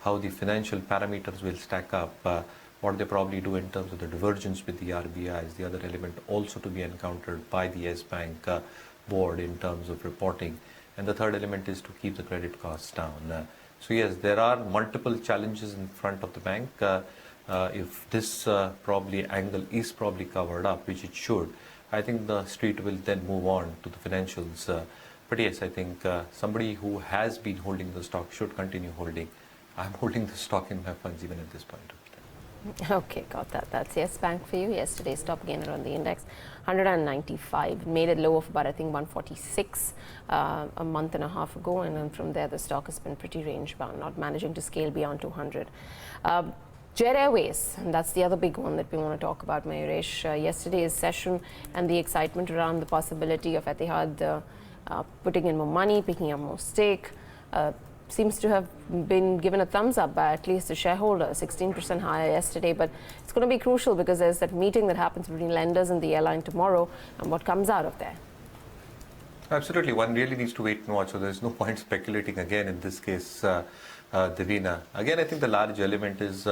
how the financial parameters will stack up, what they probably do in terms of the divergence with the RBI is the other element also to be encountered by the Yes Bank board in terms of reporting. And the third element is to keep the credit costs down. So yes, there are multiple challenges in front of the bank. If this probably angle is probably covered up, which it should, I think the street will then move on to the financials. But yes, I think somebody who has been holding the stock should continue holding. I'm holding the stock in my funds even at this point of time. Okay, got that. That's Yes Bank for you. Yesterday's top gainer on the index, 195. Made it low of about, I think, 146 a month and a half ago. And then from there, the stock has been pretty range bound, not managing to scale beyond 200. Jet Airways, and that's the other big one that we want to talk about, Mayuresh. Yesterday's session and the excitement around the possibility of Etihad putting in more money, picking up more stake, seems to have been given a thumbs up by at least the shareholder, 16% higher yesterday. But it's going to be crucial because there's that meeting that happens between lenders and the airline tomorrow, and what comes out of there. Absolutely. One really needs to wait and watch. So there's no point speculating again in this case, Devina. Again, I think the large element is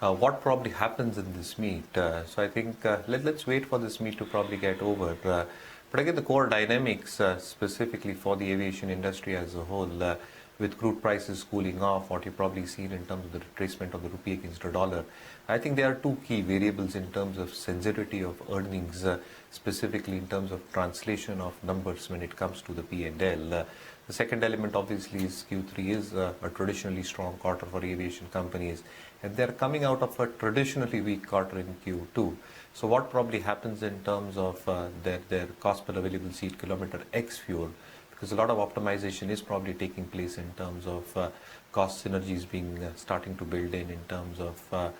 what probably happens in this meet. So I think let's wait for this meet to probably get over. But again, the core dynamics, specifically for the aviation industry as a whole, with crude prices cooling off, what you've probably seen in terms of the retracement of the rupee against the dollar, I think there are two key variables in terms of sensitivity of earnings, specifically in terms of translation of numbers when it comes to the P&L. The second element obviously is Q3 is a traditionally strong quarter for aviation companies, and they're coming out of a traditionally weak quarter in Q2. So what probably happens in terms of their cost per available seat kilometer ex fuel, because a lot of optimization is probably taking place in terms of cost synergies being starting to build in terms of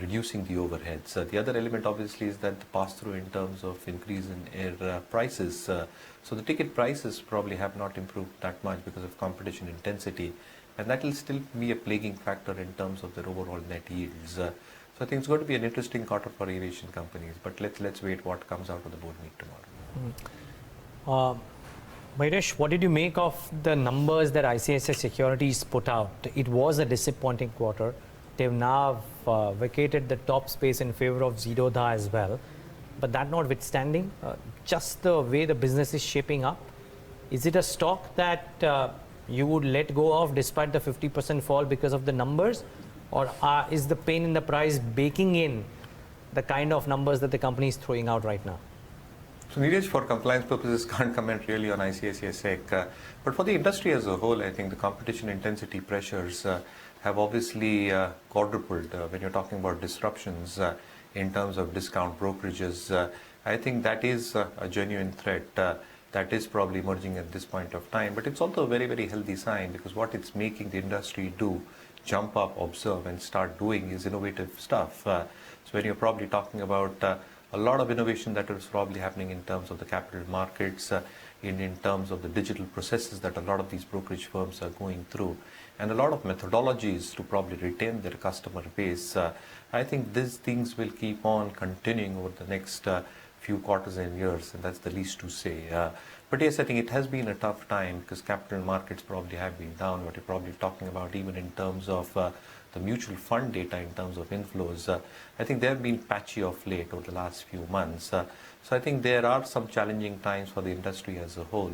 reducing the overheads. The other element obviously is that the pass-through in terms of increase in air prices. So the ticket prices probably have not improved that much because of competition intensity, and that will still be a plaguing factor in terms of their overall net yields. So I think it's going to be an interesting quarter for aviation companies, but let's wait what comes out of the board meet tomorrow. Mayuresh, what did you make of the numbers that ICICI Securities put out? It was a disappointing quarter. They've now vacated the top space in favor of Zerodha as well. But that notwithstanding, just the way the business is shaping up, is it a stock that you would let go of despite the 50% fall because of the numbers? Or is the pain in the price baking in the kind of numbers that the company is throwing out right now? So Neeraj, for compliance purposes, can't comment really on ICICI Sec. But for the industry as a whole, I think the competition intensity pressures have obviously quadrupled when you're talking about disruptions in terms of discount brokerages. I think that is a genuine threat that is probably emerging at this point of time. But it's also a very, very healthy sign, because what it's making the industry do, jump up, observe, and start doing is innovative stuff. So when you're probably talking about a lot of innovation that is probably happening in terms of the capital markets, in terms of the digital processes that a lot of these brokerage firms are going through, and a lot of methodologies to probably retain their customer base, I think these things will keep on continuing over the next few quarters and years, and that's the least to say. But yes, I think it has been a tough time, because capital markets probably have been down. What you're probably talking about, even in terms of the mutual fund data, in terms of inflows, I think they have been patchy of late over the last few months. So I think there are some challenging times for the industry as a whole.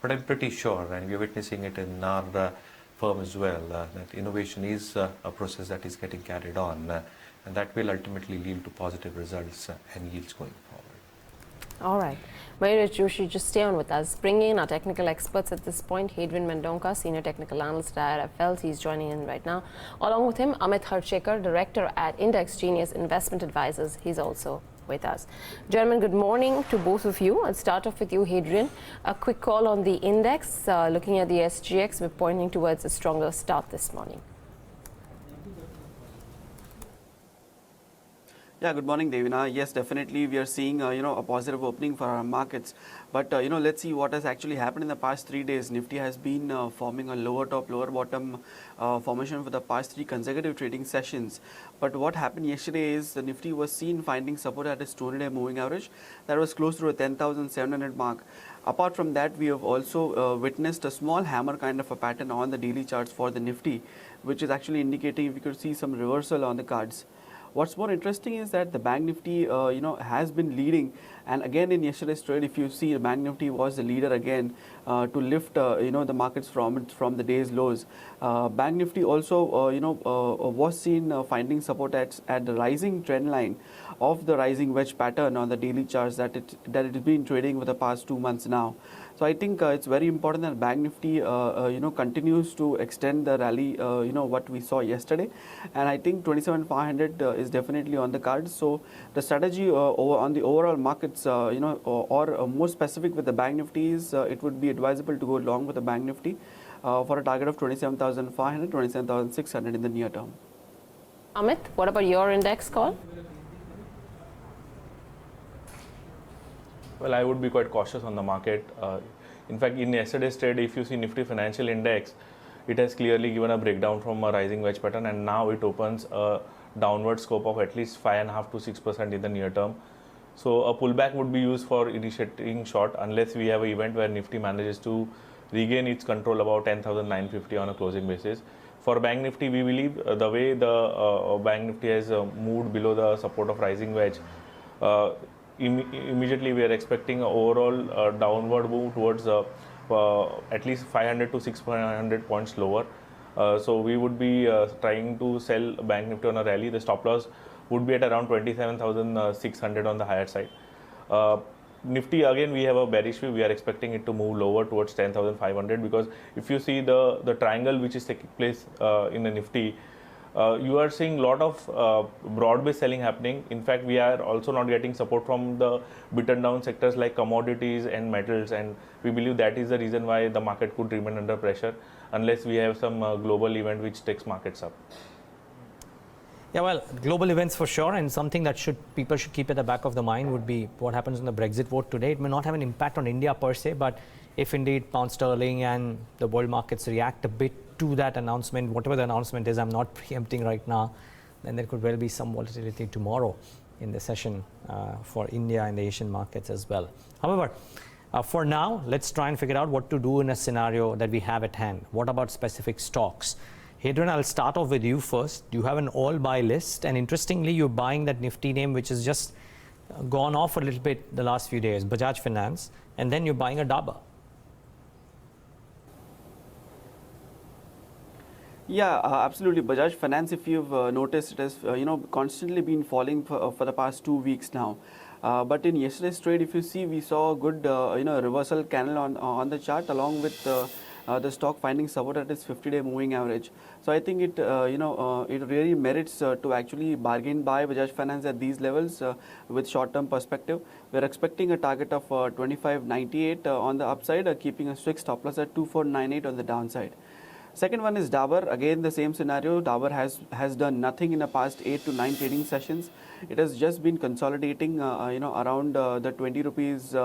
But I'm pretty sure, and we're witnessing it in our firm as well, that innovation is a process that is getting carried on, and that will ultimately lead to positive results and yields going forward. All right. Mayuresh, Joshi, just stay on with us. Bringing in our technical experts at this point, Hadrien Mendonca, Senior Technical Analyst at IIFL. He's joining in right now. Along with him, Amit Harchekar, Director at Index Genius Investment Advisors. He's also with us. Gentlemen, good morning to both of you. I'll start off with you, Hadrien. A quick call on the index. Looking at the SGX, we're pointing towards a stronger start this morning. Yeah, good morning, Devina. Yes, definitely we are seeing a positive opening for our markets. But let's see what has actually happened in the past 3 days. Nifty has been forming a lower top, lower bottom formation for the past 3 consecutive trading sessions. But what happened yesterday is the Nifty was seen finding support at its 200-day moving average that was close to a 10,700 mark. Apart from that, we have also witnessed a small hammer kind of a pattern on the daily charts for the Nifty, which is actually indicating we could see some reversal on the cards. What's more interesting is that the Bank Nifty, has been leading, and again in yesterday's trade, if you see, the Bank Nifty was the leader again to lift, the markets from the day's lows. Bank Nifty also, was seen finding support at the rising trend line of the rising wedge pattern on the daily charts that it has been trading for the past 2 months now. So I think it's very important that Bank Nifty, continues to extend the rally, what we saw yesterday. And I think 27,500 is definitely on the cards. So the strategy on the overall markets, or more specific with the Bank Nifty is it would be advisable to go long with the Bank Nifty for a target of 27,500, 27,600 in the near term. Amit, what about your index call? Well, I would be quite cautious on the market. In fact, in yesterday's trade, if you see Nifty Financial Index, it has clearly given a breakdown from a rising wedge pattern, and now it opens a downward scope of at least 5.5 to 6% in the near term. So a pullback would be used for initiating short, unless we have an event where Nifty manages to regain its control about 10,950 on a closing basis. For Bank Nifty, we believe the way the Bank Nifty has moved below the support of rising wedge, immediately we are expecting an overall downward move towards at least 500 to 600 points lower. So we would be trying to sell Bank Nifty on a rally. The stop loss would be at around 27,600 on the higher side. Nifty, again, we have a bearish view. We are expecting it to move lower towards 10,500, because if you see the triangle which is taking place in the Nifty, you are seeing a lot of broad-based selling happening. In fact, we are also not getting support from the beaten down sectors like commodities and metals, and we believe that is the reason why the market could remain under pressure unless we have some global event which takes markets up. Yeah, well, global events for sure, and something that people should keep at the back of the mind would be what happens in the Brexit vote today. It may not have an impact on India per se, but if indeed pound sterling and the world markets react a bit to that announcement, whatever the announcement is, I'm not preempting right now, then there could well be some volatility tomorrow in the session for India and the Asian markets as well. However, for now, let's try and figure out what to do in a scenario that we have at hand. What about specific stocks? Hadrien, I'll start off with you first. You have an all-buy list, and interestingly, you're buying that Nifty name which has just gone off a little bit the last few days, Bajaj Finance, and then you're buying a Dabur. Yeah, absolutely. Bajaj Finance, if you've noticed, it has constantly been falling for the past 2 weeks now. But in yesterday's trade, if you see, we saw a good reversal candle on the chart, along with the stock finding support at its 50-day moving average. So I think it it really merits to actually bargain buy Bajaj Finance at these levels with short-term perspective. We're expecting a target of 25.98 on the upside, keeping a strict stop loss at 24.98 on the downside. Second one is Dabur. Again, the same scenario. Dabur has done nothing in the past 8 to 9 trading sessions. It has just been consolidating, around the 20 rupees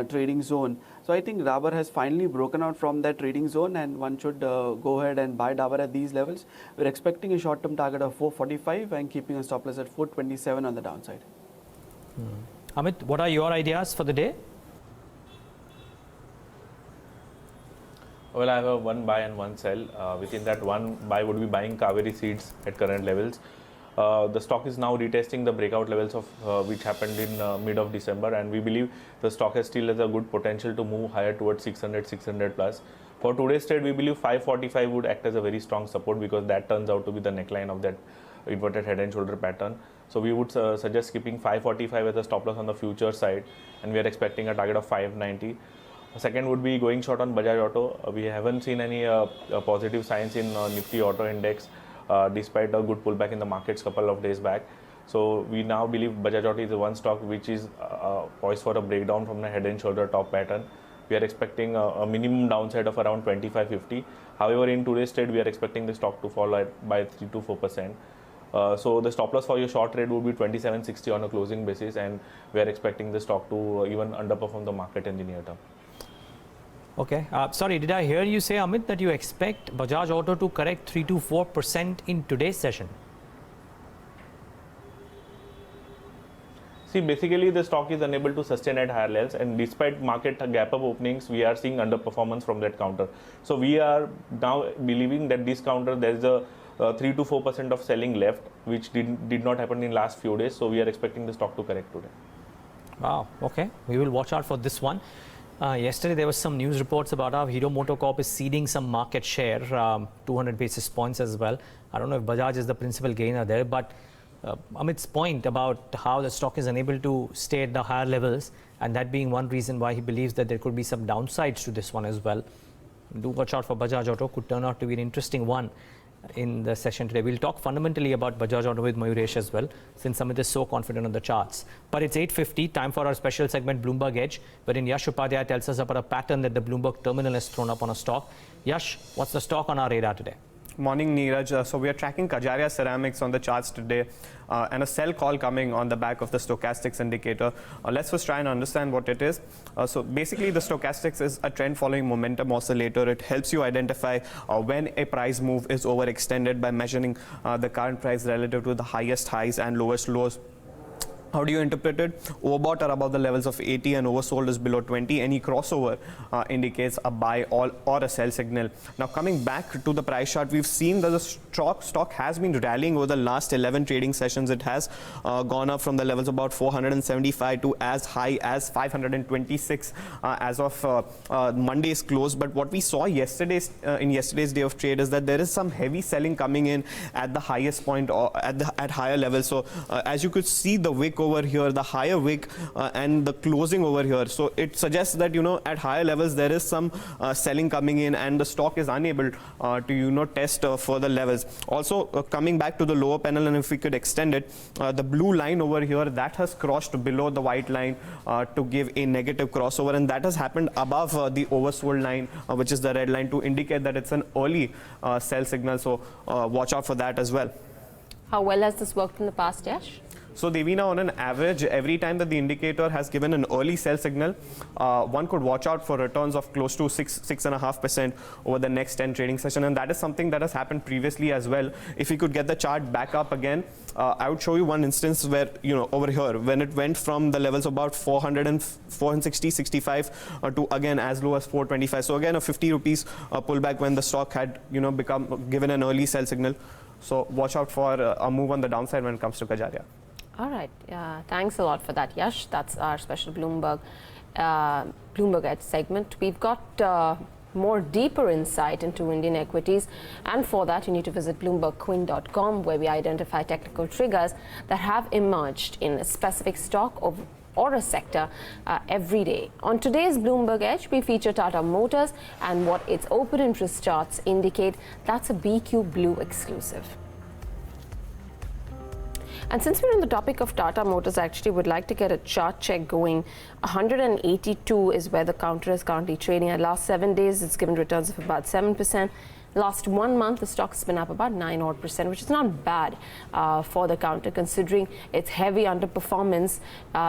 trading zone. So I think Dabur has finally broken out from that trading zone, and one should go ahead and buy Dabur at these levels. We're expecting a short-term target of 445 and keeping a stop loss at 427 on the downside. Amit, what are your ideas for the day? Well, I have a one buy and one sell. Within that one buy would be buying Kaveri Seeds at current levels. The stock is now retesting the breakout levels of which happened in mid of December, and we believe the stock still has a good potential to move higher towards 600 plus. For today's trade, we believe 545 would act as a very strong support, because that turns out to be the neckline of that inverted head and shoulder pattern. So we would suggest keeping 545 as a stop loss on the future side, and we are expecting a target of 590. Second would be going short on Bajaj Auto. We haven't seen any positive signs in Nifty Auto Index despite a good pullback in the markets couple of days back. So we now believe Bajaj Auto is the one stock which is poised for a breakdown from the head and shoulder top pattern. We are expecting a minimum downside of around 25.50. However, in today's trade, we are expecting the stock to fall by 3 to 4%. So the stop loss for your short trade would be 27.60 on a closing basis, and we are expecting the stock to even underperform the market in the near term. Okay. Sorry, did I hear you say, Amit, that you expect Bajaj Auto to correct 3 to 4% in today's session? See, basically the stock is unable to sustain at higher levels, and despite market gap up openings, we are seeing underperformance from that counter. So we are now believing that this counter, there is a 3 to 4% of selling left, which did not happen in last few days. So we are expecting the stock to correct today. Wow. Okay. We will watch out for this one. Yesterday, there was some news reports about how Hero MotoCorp is ceding some market share, 200 basis points as well. I don't know if Bajaj is the principal gainer there, but Amit's point about how the stock is unable to stay at the higher levels, and that being one reason why he believes that there could be some downsides to this one as well. Do watch out for Bajaj Auto, could turn out to be an interesting one in the session today. We'll talk fundamentally about Bajaj Auto with Mayuresh as well, since Amit is so confident on the charts. But it's 8:50, time for our special segment Bloomberg Edge, wherein Yash Upadhyay tells us about a pattern that the Bloomberg terminal has thrown up on a stock. Yash, what's the stock on our radar today? Morning, Neeraj. So we are tracking Kajaria Ceramics on the charts today, and a sell call coming on the back of the stochastics indicator. Let's first try and understand what it is. So basically, the stochastics is a trend following momentum oscillator. It helps you identify when a price move is overextended by measuring the current price relative to the highest highs and lowest lows. How do you interpret it? Overbought are above the levels of 80 and oversold is below 20. Any crossover indicates a buy or a sell signal. Now coming back to the price chart, we've seen that the stock has been rallying over the last 11 trading sessions. It has gone up from the levels of about 475 to as high as 526 as of Monday's close. But what we saw in yesterday's day of trade is that there is some heavy selling coming in at the highest point or at higher levels. So as you could see, the wick over here, the higher wick and the closing over here. So it suggests that, at higher levels, there is some selling coming in and the stock is unable to, test further levels. Also, coming back to the lower panel, and if we could extend it, the blue line over here, that has crossed below the white line to give a negative crossover, and that has happened above the oversold line, which is the red line, to indicate that it's an early sell signal. So watch out for that as well. How well has this worked in the past, Yash? So Devina, on an average, every time that the indicator has given an early sell signal, one could watch out for returns of close to 6.5% over the next 10 trading session, and that is something that has happened previously as well. If we could get the chart back up again, I would show you one instance where, over here, when it went from the levels of about 460, 65 to again as low as 425. So again, a 50 rupees pullback when the stock had, given an early sell signal. So watch out for a move on the downside when it comes to Kajaria. All right. Thanks a lot for that, Yash. That's our special Bloomberg Edge segment. We've got more deeper insight into Indian equities, and for that you need to visit bloombergquint.com, where we identify technical triggers that have emerged in a specific stock or a sector every day. On today's Bloomberg Edge, we feature Tata Motors and what its open interest charts indicate. That's a BQ Blue exclusive. And since we're on the topic of Tata Motors, I actually would like to get a chart check going. 182 is where the counter is currently trading. At last 7 days, it's given returns of about 7%. Last 1 month, the stock's been up about 9%, which is not bad for the counter, considering its heavy underperformance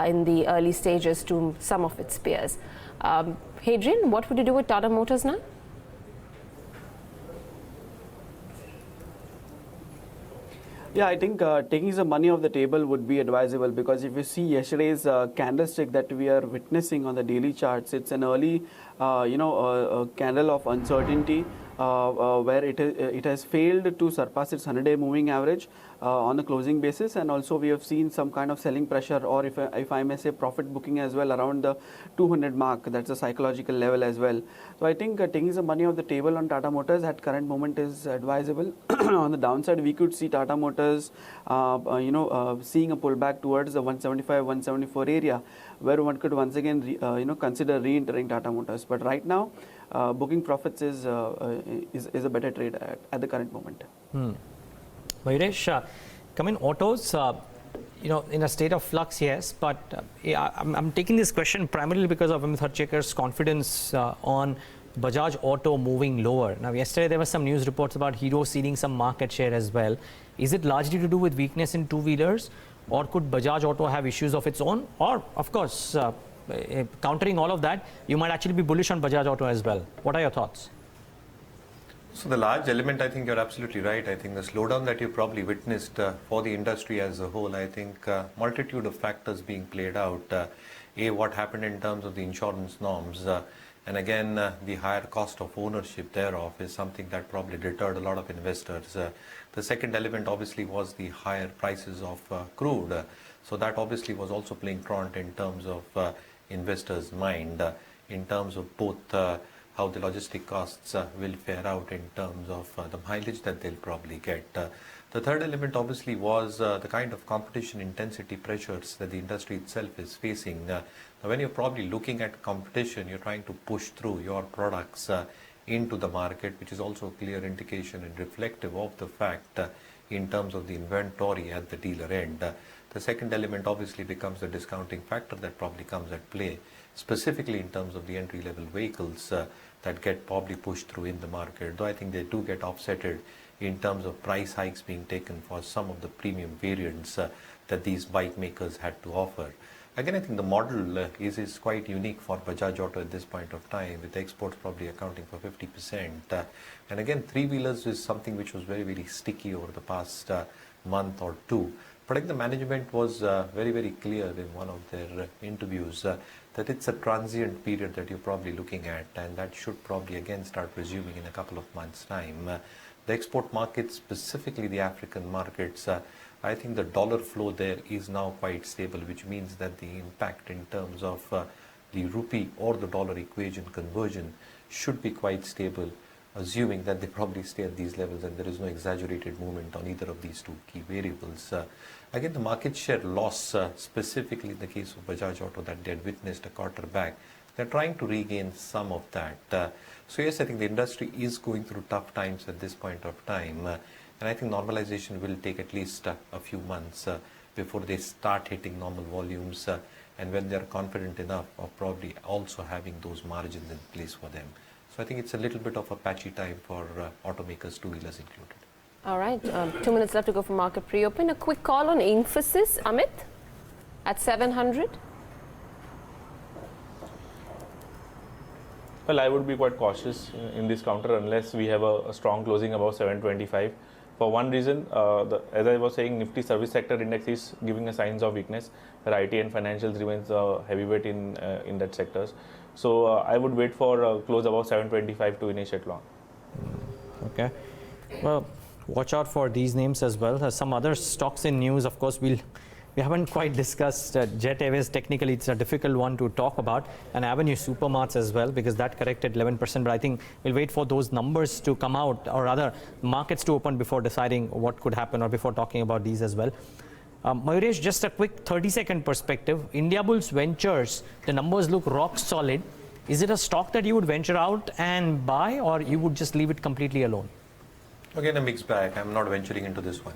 in the early stages to some of its peers. Hadrien, what would you do with Tata Motors now? Yeah, I think taking some money off the table would be advisable, because if you see yesterday's candlestick that we are witnessing on the daily charts, it's an early, candle of uncertainty where it has failed to surpass its 100-day moving average on a closing basis, and also we have seen some kind of selling pressure, or if I may say profit booking as well, around the 200 mark. That's a psychological level as well. So I think taking some money off the table on Tata Motors at current moment is advisable. On the downside, we could see Tata Motors seeing a pullback towards the 175-174 area, where one could once again consider re-entering Tata Motors. But right now, booking profits is a better trade at the current moment. Mayuresh, come in autos, in a state of flux, yes, but I'm taking this question primarily because of Amit Harchekar's confidence on Bajaj Auto moving lower. Now, yesterday there were some news reports about Hero ceding some market share as well. Is it largely to do with weakness in two-wheelers, or could Bajaj Auto have issues of its own? Or, of course, countering all of that, you might actually be bullish on Bajaj Auto as well. What are your thoughts? So the large element, I think you're absolutely right. I think the slowdown that you probably witnessed for the industry as a whole, I think multitude of factors being played out. What happened in terms of the insurance norms, and again, the higher cost of ownership thereof is something that probably deterred a lot of investors. The second element obviously was the higher prices of crude. So that obviously was also playing truant in terms of investors' mind, in terms of both how the logistic costs will fare out in terms of the mileage that they'll probably get. The third element obviously was the kind of competition intensity pressures that the industry itself is facing. Now, when you're probably looking at competition, you're trying to push through your products into the market, which is also a clear indication and reflective of the fact in terms of the inventory at the dealer end. The second element obviously becomes the discounting factor that probably comes at play, specifically in terms of the entry-level vehicles that get probably pushed through in the market, though I think they do get offsetted in terms of price hikes being taken for some of the premium variants that these bike makers had to offer. Again, I think the model is quite unique for Bajaj Auto at this point of time, with exports probably accounting for 50%. And again, three-wheelers is something which was very, very sticky over the past month or two. But I think the management was very, very clear in one of their interviews that it's a transient period that you're probably looking at, and that should probably again start resuming in a couple of months' time. The export markets, specifically the African markets, I think the dollar flow there is now quite stable, which means that the impact in terms of the rupee or the dollar equation conversion should be quite stable, assuming that they probably stay at these levels and there is no exaggerated movement on either of these two key variables. Again, the market share loss, specifically in the case of Bajaj Auto that they had witnessed a quarter back, they're trying to regain some of that. So yes, I think the industry is going through tough times at this point of time. And I think normalization will take at least a few months before they start hitting normal volumes and when they're confident enough of probably also having those margins in place for them. So I think it's a little bit of a patchy time for automakers, two-wheelers included. All right, 2 minutes left to go for market pre-open. A quick call on Infosys, Amit, at 700. Well, I would be quite cautious in this counter unless we have a strong closing above 725. For one reason, as I was saying, Nifty service sector index is giving a signs of weakness, where IT and financials remains heavyweight in that sectors. So I would wait for close above 725 to initiate long. Okay. Well, watch out for these names as well. Some other stocks in news, of course, we haven't quite discussed Jet Airways. Technically, it's a difficult one to talk about, and Avenue Supermarts as well, because that corrected 11%. But I think we'll wait for those numbers to come out, or rather, markets to open before deciding what could happen, or before talking about these as well. Mayuresh, just a quick 30-second perspective. Indiabulls Ventures, the numbers look rock solid. Is it a stock that you would venture out and buy, or you would just leave it completely alone? Again, a mixed bag. I'm not venturing into this one.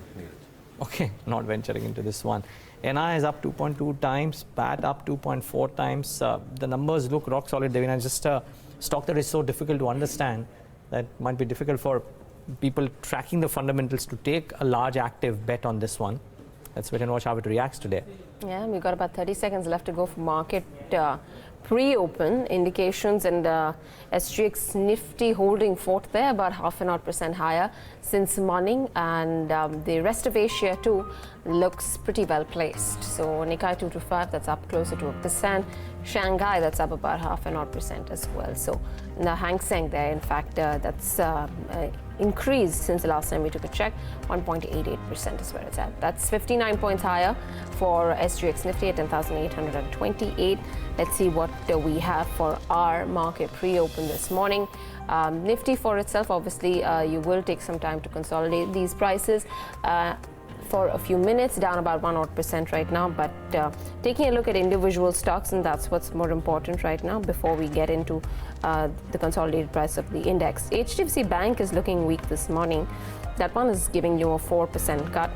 Okay, not venturing into this one. NI is up 2.2 times, PAT up 2.4 times. The numbers look rock solid, Devina. Just a stock that is so difficult to understand that might be difficult for people tracking the fundamentals to take a large active bet on this one. Let's wait and watch how it reacts today. Yeah, we've got about 30 seconds left to go for market pre-open indications, and SGX Nifty holding forth there, about 0.5% higher since morning, and the rest of Asia too looks pretty well placed. So Nikkei 225, that's up closer to 1%. Shanghai, that's up about 0.5% as well. So the Hang Seng there, in fact, that's increased since the last time we took a check. 1.88% is where it's at. That's 59 points higher for SGX Nifty at 10,828. Let's see what we have for our market pre-open this morning. Nifty for itself, obviously, you will take some time to consolidate these prices. For a few minutes, down about 1% right now, but taking a look at individual stocks, and that's what's more important right now before we get into the consolidated price of the index. HDFC Bank is looking weak this morning. That one is giving you a 4% cut.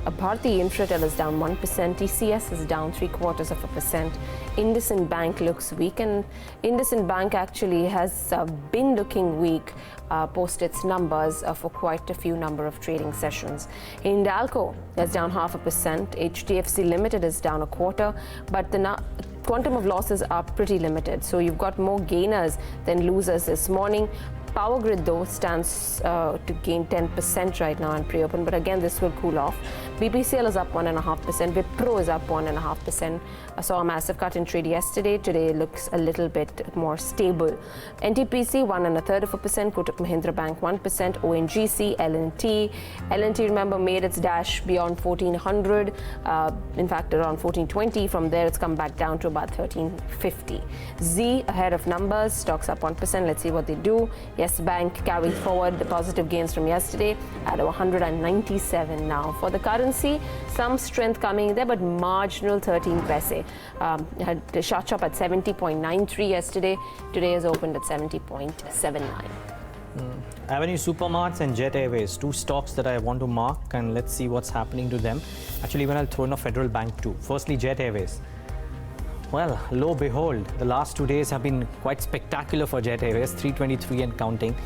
Bharti Infratel is down 1%, TCS is down 0.75%. IndusInd Bank looks weak, and IndusInd Bank actually has been looking weak post its numbers for quite a few number of trading sessions. Hindalco is down 0.5%, HDFC Limited is down 1/4, but the quantum of losses are pretty limited. So you've got more gainers than losers this morning. Power Grid, though, stands to gain 10% right now in pre-open, but again, this will cool off. BPCL is up 1.5%. Wipro is up 1.5%. I saw a massive cut in trade yesterday. Today looks a little bit more stable. NTPC 1.33%. Kotak Mahindra Bank 1%. ONGC, L&T. L&T, remember, made its dash beyond 1400. In fact, around 1420. From there, it's come back down to about 1350. Zee ahead of numbers. Stocks up 1%. Let's see what they do. Yes Bank carries forward the positive gains from yesterday at 197 now. For the currency, some strength coming there, but marginal 13 paise. Had a shot up at 70.93 yesterday. Today has opened at 70.79. Avenue Supermarts and Jet Airways, two stocks that I want to mark, and let's see what's happening to them. Actually, even I'll throw in a Federal Bank too. Firstly, Jet Airways. Well, lo behold, the last 2 days have been quite spectacular for Jet Airways, 323 and counting.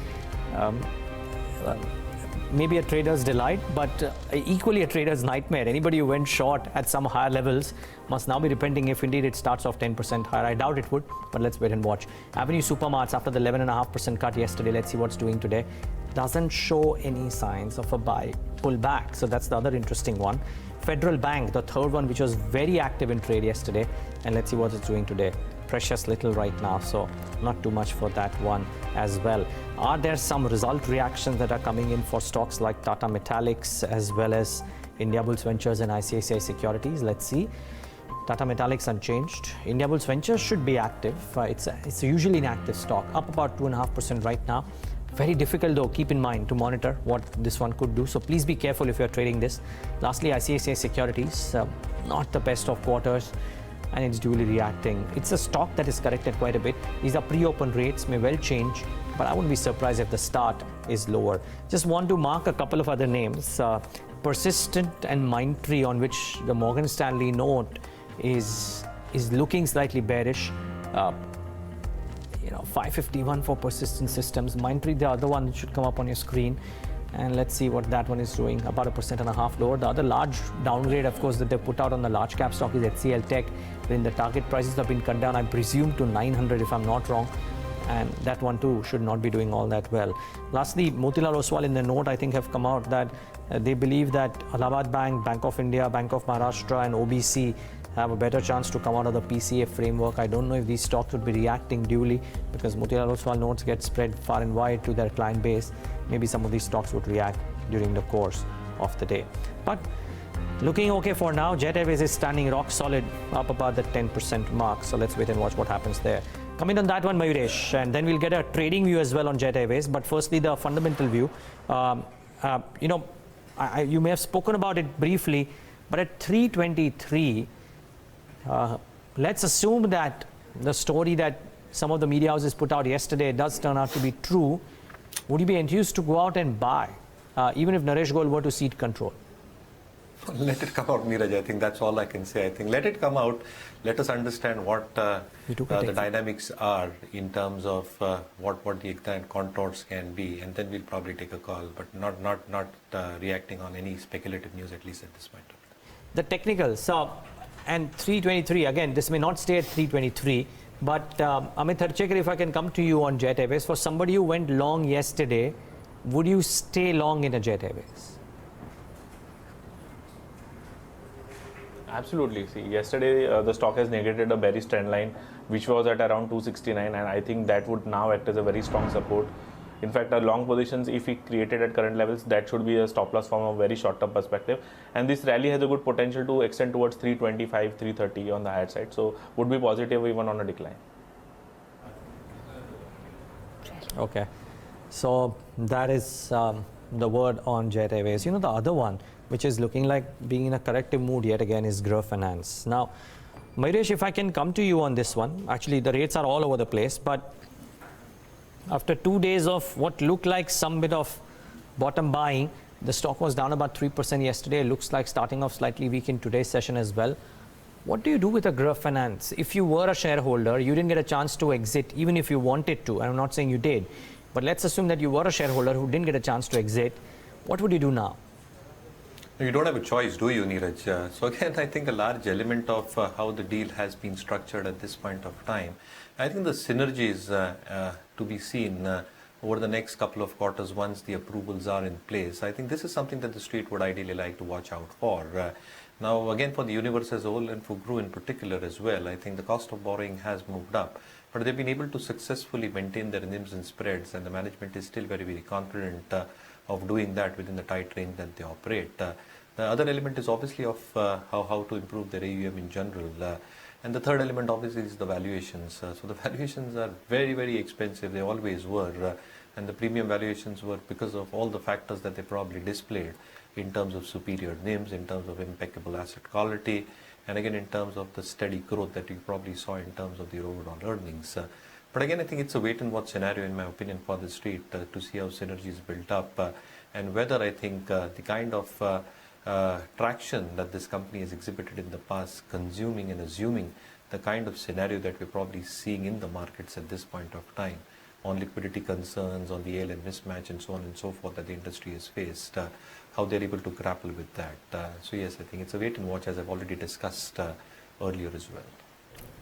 Maybe a trader's delight, but equally a trader's nightmare. Anybody who went short at some higher levels must now be repenting if indeed it starts off 10% higher. I doubt it would, but let's wait and watch. Avenue Supermarts, after the 11.5% cut yesterday, let's see what's doing today. Doesn't show any signs of a buy pullback, so that's the other interesting one. Federal Bank, the third one, which was very active in trade yesterday, and let's see what it's doing today. Precious little right now, so not too much for that one as well. Are there some result reactions that are coming in for stocks like Tata Metallics as well as Indiabulls Ventures and ICICI Securities? Let's see. Tata Metallics unchanged. Indiabulls Ventures should be active. It's usually an active stock, up about 2.5% right now. Very difficult though, keep in mind, to monitor what this one could do. So please be careful if you're trading this. Lastly, ICICI Securities, not the best of quarters, and it's duly reacting. It's a stock that is corrected quite a bit. These are pre-open rates, may well change, but I wouldn't be surprised if the start is lower. Just want to mark a couple of other names. Persistent and Mindtree, on which the Morgan Stanley note is looking slightly bearish. 551 for Persistent Systems. Mindtree, the other one should come up on your screen. And let's see what that one is doing, about 1.5% lower. The other large downgrade, of course, that they put out on the large cap stock is HCL Tech. When the target prices have been cut down, I presume, to 900 if I'm not wrong. And that one too should not be doing all that well. Lastly, Motilal Oswal in the note, I think, have come out that they believe that Allahabad Bank, Bank of India, Bank of Maharashtra and OBC have a better chance to come out of the PCA framework. I don't know if these stocks would be reacting duly, because Motilal Oswal notes get spread far and wide to their client base. Maybe some of these stocks would react during the course of the day. But looking okay for now. Jet Airways is standing rock solid, up about the 10% mark. So let's wait and watch what happens there. Comment on that one, Mayuresh, and then we'll get a trading view as well on Jet Airways. But firstly, the fundamental view. You may have spoken about it briefly, But at 323, let's assume that the story that some of the media houses put out yesterday does turn out to be true. Would you be enthused to go out and buy, even if Naresh Goel were to cede control? Let it come out, Neeraj. I think that's all I can say. I think let it come out. Let us understand what the dynamics are in terms of what the exact contours can be, and then we'll probably take a call, but not reacting on any speculative news, at least at this point. The technical, so, and 323, again, this may not stay at 323, but Amit Harchekar, if I can come to you on Jet Airways, for somebody who went long yesterday, would you stay long in a Jet Airways? Absolutely. See, yesterday the stock has negated a bearish trend line, which was at around 269, and I think that would now act as a very strong support. In fact, our long positions, if we created at current levels, that should be a stop loss from a very short-term perspective. And this rally has a good potential to extend towards 325, 330 on the higher side. So, would be positive even on a decline. Okay. So, that is the word on Jet Airways. You know, the other one, which is looking like being in a corrective mood yet again, is Growth Finance. Now, Mayuresh, if I can come to you on this one, actually the rates are all over the place, but after 2 days of what looked like some bit of bottom buying, the stock was down about 3% yesterday. It looks like starting off slightly weak in today's session as well. What do you do with a Growth Finance? If you were a shareholder, you didn't get a chance to exit, even if you wanted to. I'm not saying you did, but let's assume that you were a shareholder who didn't get a chance to exit. What would you do now? You don't have a choice, do you, Neeraj? So again, I think a large element of how the deal has been structured at this point of time, I think the synergies to be seen over the next couple of quarters once the approvals are in place. I think this is something that the street would ideally like to watch out for. Now, again, for the universe as a whole and for GRU in particular as well, I think the cost of borrowing has moved up, but they've been able to successfully maintain their NIMs and spreads, and the management is still very, very confident of doing that within the tight range that they operate. The other element is obviously of how to improve their AUM in general. And the third element obviously is the valuations. So the valuations are very, very expensive. They always were. And the premium valuations were because of all the factors that they probably displayed in terms of superior NIMs, in terms of impeccable asset quality, and again in terms of the steady growth that you probably saw in terms of the overall earnings. But again, I think it's a wait and watch scenario, in my opinion, for the street to see how synergy is built up and whether I think the kind of traction that this company has exhibited in the past, consuming and assuming the kind of scenario that we're probably seeing in the markets at this point of time on liquidity concerns, on the ALM mismatch and so on and so forth that the industry has faced, how they're able to grapple with that. So yes, I think it's a wait and watch, as I've already discussed earlier as well.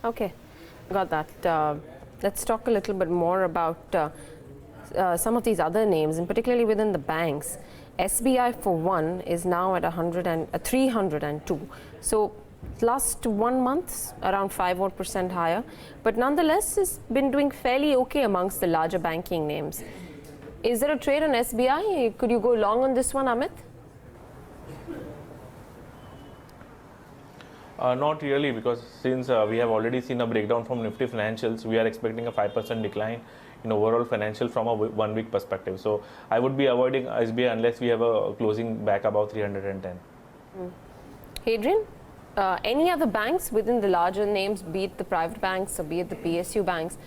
Okay, got that. Let's talk a little bit more about some of these other names, and particularly within the banks. SBI, for one, is now at 302. So last 1 month, around 5% higher, but nonetheless, has been doing fairly okay amongst the larger banking names. Is there a trade on SBI? Could you go long on this one, Amit? Not really, because since we have already seen a breakdown from Nifty financials, we are expecting a 5% decline in overall financial from a 1 week perspective. So I would be avoiding SBI unless we have a closing back above 310. Hadrien, any other banks within the larger names, be it the private banks or be it the PSU banks,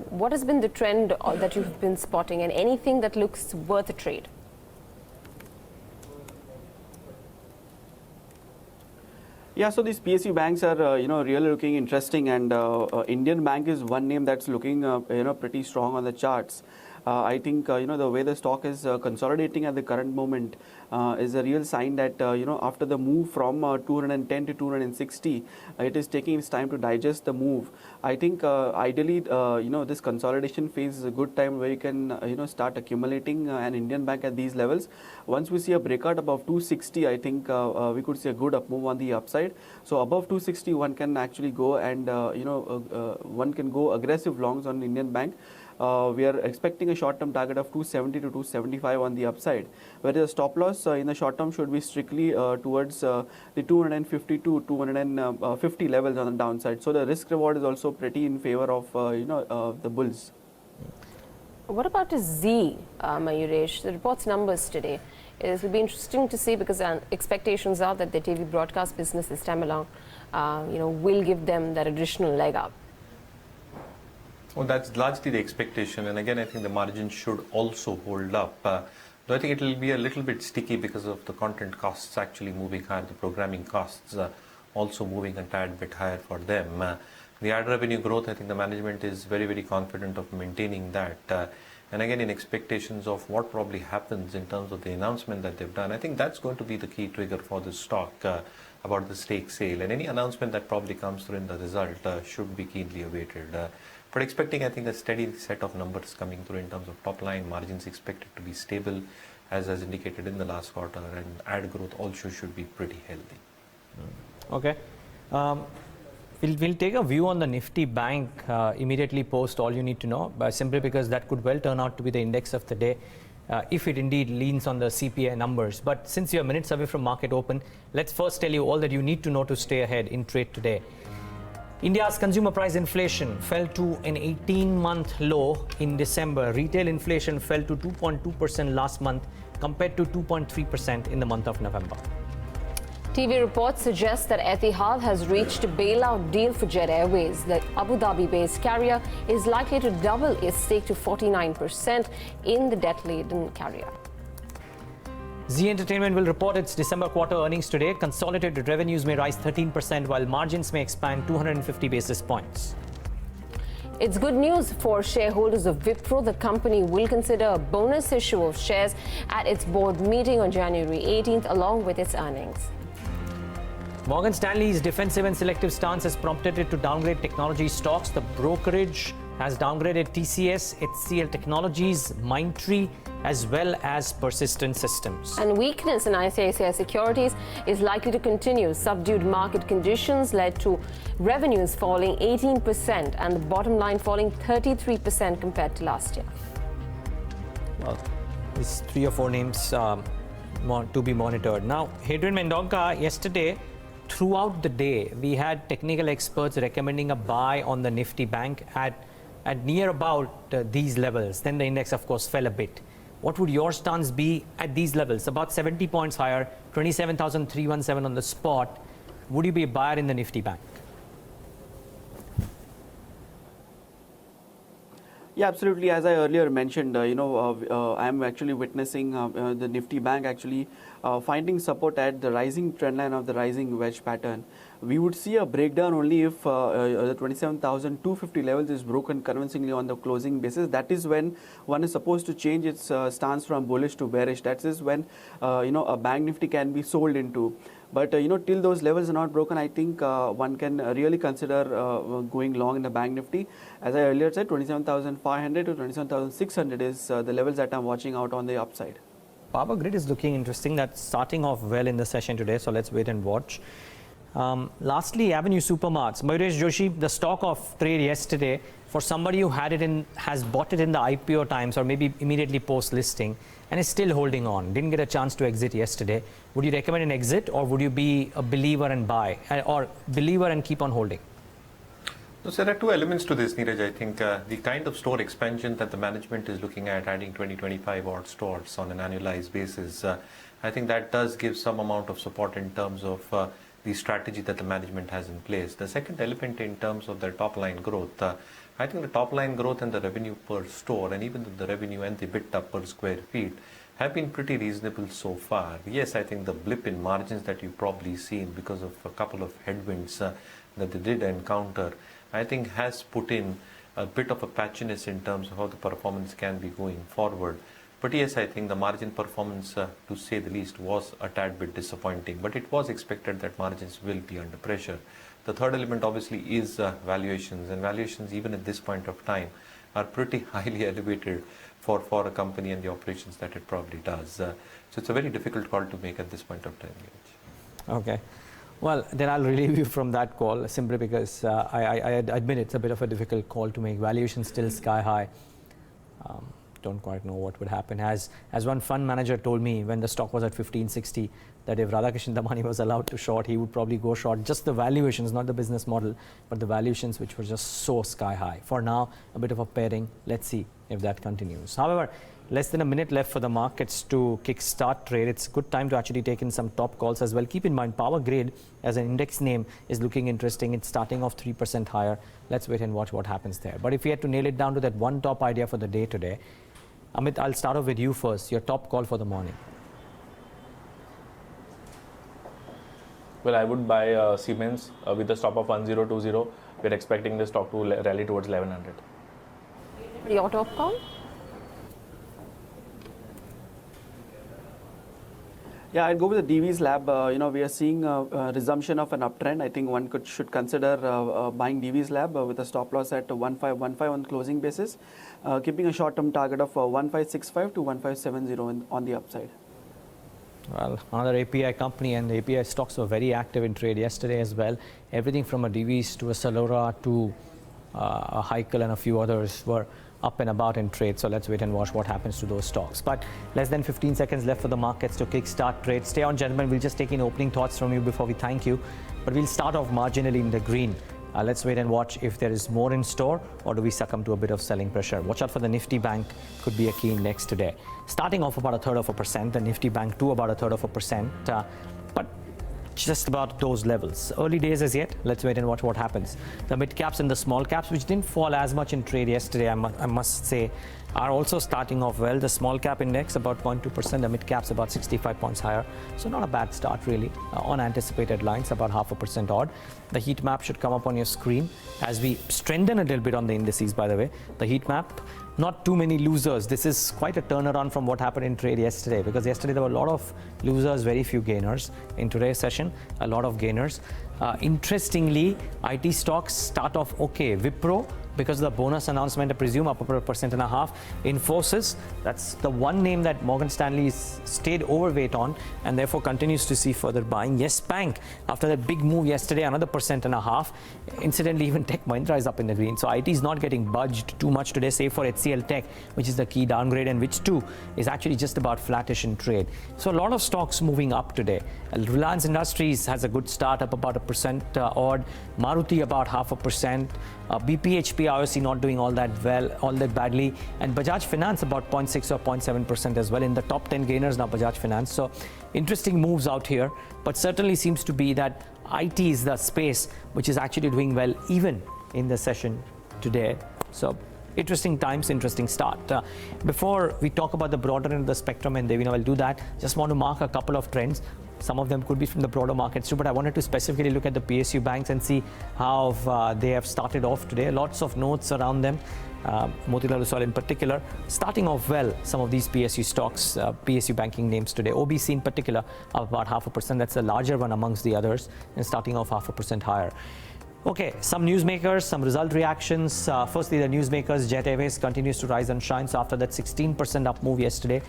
what has been the trend that you've been spotting, and anything that looks worth a trade? Yeah, so these PSU banks are, really looking interesting, and Indian Bank is one name that's looking, pretty strong on the charts. I think, the way the stock is consolidating at the current moment is a real sign that, after the move from 210 to 260, it is taking its time to digest the move. I think, ideally, this consolidation phase is a good time where you can, start accumulating an Indian Bank at these levels. Once we see a breakout above 260, I think we could see a good up move on the upside. So above 260, one can actually go and, one can go aggressive longs on Indian Bank. We are expecting a short-term target of 270 to 275 on the upside, whereas the stop loss in the short term should be strictly towards the 250 to 250 levels on the downside. So the risk reward is also pretty in favor of the bulls. What about Zee, Mayuresh? The reports numbers today. It will be interesting to see because expectations are that the TV broadcast business this time along, will give them that additional leg up. Well, that's largely the expectation, and again, I think the margin should also hold up. Though I think it will be a little bit sticky because of the content costs actually moving higher, the programming costs also moving a tad bit higher for them. The ad revenue growth, I think the management is very, very confident of maintaining that. And again, in expectations of what probably happens in terms of the announcement that they've done, I think that's going to be the key trigger for the stock about the stake sale. And any announcement that probably comes through in the result should be keenly awaited. But expecting, I think, a steady set of numbers coming through in terms of top line, margins expected to be stable, as indicated in the last quarter, and ad growth also should be pretty healthy. Okay. We'll take a view on the Nifty Bank immediately post all you need to know, simply because that could well turn out to be the index of the day if it indeed leans on the CPI numbers. But since you're minutes away from market open, let's first tell you all that you need to know to stay ahead in trade today. India's consumer price inflation fell to an 18-month low in December. Retail inflation fell to 2.2% last month compared to 2.3% in the month of November. TV reports suggest that Etihad has reached a bailout deal for Jet Airways. The Abu Dhabi-based carrier is likely to double its stake to 49% in the debt-laden carrier. Zee Entertainment will report its December quarter earnings today. Consolidated revenues may rise 13%, while margins may expand 250 basis points. It's good news for shareholders of Wipro. The company will consider a bonus issue of shares at its board meeting on January 18th, along with its earnings. Morgan Stanley's defensive and selective stance has prompted it to downgrade technology stocks. The brokerage has downgraded TCS, HCL Technologies, Mindtree, as well as Persistent Systems. And weakness in ICICI Securities is likely to continue. Subdued market conditions led to revenues falling 18% and the bottom line falling 33% compared to last year. Well, these 3 or 4 names to be monitored. Now, Hadrien Mendonca, yesterday, throughout the day, we had technical experts recommending a buy on the Nifty Bank at near about these levels. Then the index, of course, fell a bit. What would your stance be at these levels? About 70 points higher, 27,317 on the spot. Would you be a buyer in the Nifty Bank? Yeah, absolutely. As I earlier mentioned, I'm actually witnessing the Nifty Bank actually finding support at the rising trend line of the rising wedge pattern. We would see a breakdown only if the 27,250 levels is broken convincingly on the closing basis. That is when one is supposed to change its stance from bullish to bearish. That is when a bank Nifty can be sold into. But till those levels are not broken, I think one can really consider going long in the bank Nifty. As I earlier said, 27,500 to 27,600 is the levels that I'm watching out on the upside. Power Grid is looking interesting. That's starting off well in the session today, so let's wait and watch. Lastly, Avenue Supermarts. Mayuresh Joshi, the stock of trade yesterday, for somebody who has bought it in the IPO times or maybe immediately post-listing and is still holding on, didn't get a chance to exit yesterday. Would you recommend an exit, or would you be a believer and buy, or believer and keep on holding? So there are 2 elements to this, Neeraj. I think the kind of store expansion that the management is looking at, adding 20-25 odd stores on an annualized basis, I think that does give some amount of support in terms of the strategy that the management has in place. The second element in terms of their top line growth, I think the top line growth and the revenue per store, and even the revenue and the EBITDA per square feet, have been pretty reasonable so far. Yes, I think the blip in margins that you've probably seen because of a couple of headwinds that they did encounter, I think has put in a bit of a patchiness in terms of how the performance can be going forward. But yes, I think the margin performance, to say the least, was a tad bit disappointing. But it was expected that margins will be under pressure. The third element obviously is valuations. And valuations, even at this point of time, are pretty highly elevated for a company and the operations that it probably does. So it's a very difficult call to make at this point of time. Okay. Well, then I'll relieve you from that call, simply because I admit it's a bit of a difficult call to make. Valuation still sky high. Don't quite know what would happen. As one fund manager told me when the stock was at 1560, that if Radhakishan Damani was allowed to short, he would probably go short. Just the valuations, not the business model, but the valuations which were just so sky high. For now, a bit of a pairing. Let's see if that continues. However, Less than a minute left for the markets to kickstart trade. It's a good time to actually take in some top calls as well. Keep in mind, Power Grid as an index name is looking interesting. It's starting off 3% higher. Let's wait and watch what happens there. But if we had to nail it down to that one top idea for the day today, Amit, I'll start off with you first. Your top call for the morning. Well, I would buy Siemens with a stop of 1020. We're expecting the stock to rally towards 1100. Your top call? Yeah, I'd go with the DV's lab. We are seeing a resumption of an uptrend. I think one should consider buying DV's lab with a stop loss at 1515 on closing basis, keeping a short-term target of 1565 to 1570 on the upside. Well, another API company, and the API stocks were very active in trade yesterday as well. Everything from a DV's to a Salora to a Heikel and a few others were up and about in trade. So let's wait and watch what happens to those stocks. But less than 15 seconds left for the markets to kickstart trade. Stay on, gentlemen. We'll just take in opening thoughts from you before we thank you. But we'll start off marginally in the green. Let's wait and watch if there is more in store, or do we succumb to a bit of selling pressure. Watch out for the Nifty Bank, could be a key index today. Starting off about 1/3%, the Nifty Bank too about 1/3%, but just about those levels. Early days as yet. Let's wait and watch what happens. The mid caps and the small caps, which didn't fall as much in trade yesterday, I must say, are also starting off well. The small cap index about 0.2%, the mid caps about 65 points higher. So not a bad start really. On anticipated lines, about 0.5% odd. The heat map should come up on your screen as we strengthen a little bit on the indices, by the way. The heat map, not too many losers. This is quite a turnaround from what happened in trade yesterday, because yesterday there were a lot of losers, very few gainers. In today's session, a lot of gainers. Interestingly, IT stocks start off okay. Wipro, because of the bonus announcement, I presume, up about 1.5%. Infosys, that's the one name that Morgan Stanley stayed overweight on and therefore continues to see further buying. Yes Bank, after that big move yesterday, another 1.5%. Incidentally, even Tech Mahindra is up in the green. So IT is not getting budged too much today, save for HCL Tech, which is the key downgrade, and which too is actually just about flattish in trade. So a lot of stocks moving up today. Reliance Industries has a good start, up about 1% odd. Maruti about 0.5%. BPHP obviously not doing all that badly, and Bajaj Finance about 0.6 or 0.7% as well. In the top 10 gainers now, Bajaj Finance. So interesting moves out here, but certainly seems to be that IT is the space which is actually doing well even in the session today. So interesting times, interesting start. Before we talk about the broader end of the spectrum, and Devina will do that, just want to mark a couple of trends. Some of them could be from the broader markets too, but I wanted to specifically look at the PSU banks and see how they have started off today. Lots of notes around them, Motilal Oswal in particular. Starting off well, some of these PSU stocks, PSU banking names today. OBC in particular, up about 0.5%. That's the larger one amongst the others, and starting off 0.5% higher. Okay, some newsmakers, some result reactions. Firstly, the newsmakers, Jet Airways continues to rise and shine. So after that 16% up move yesterday,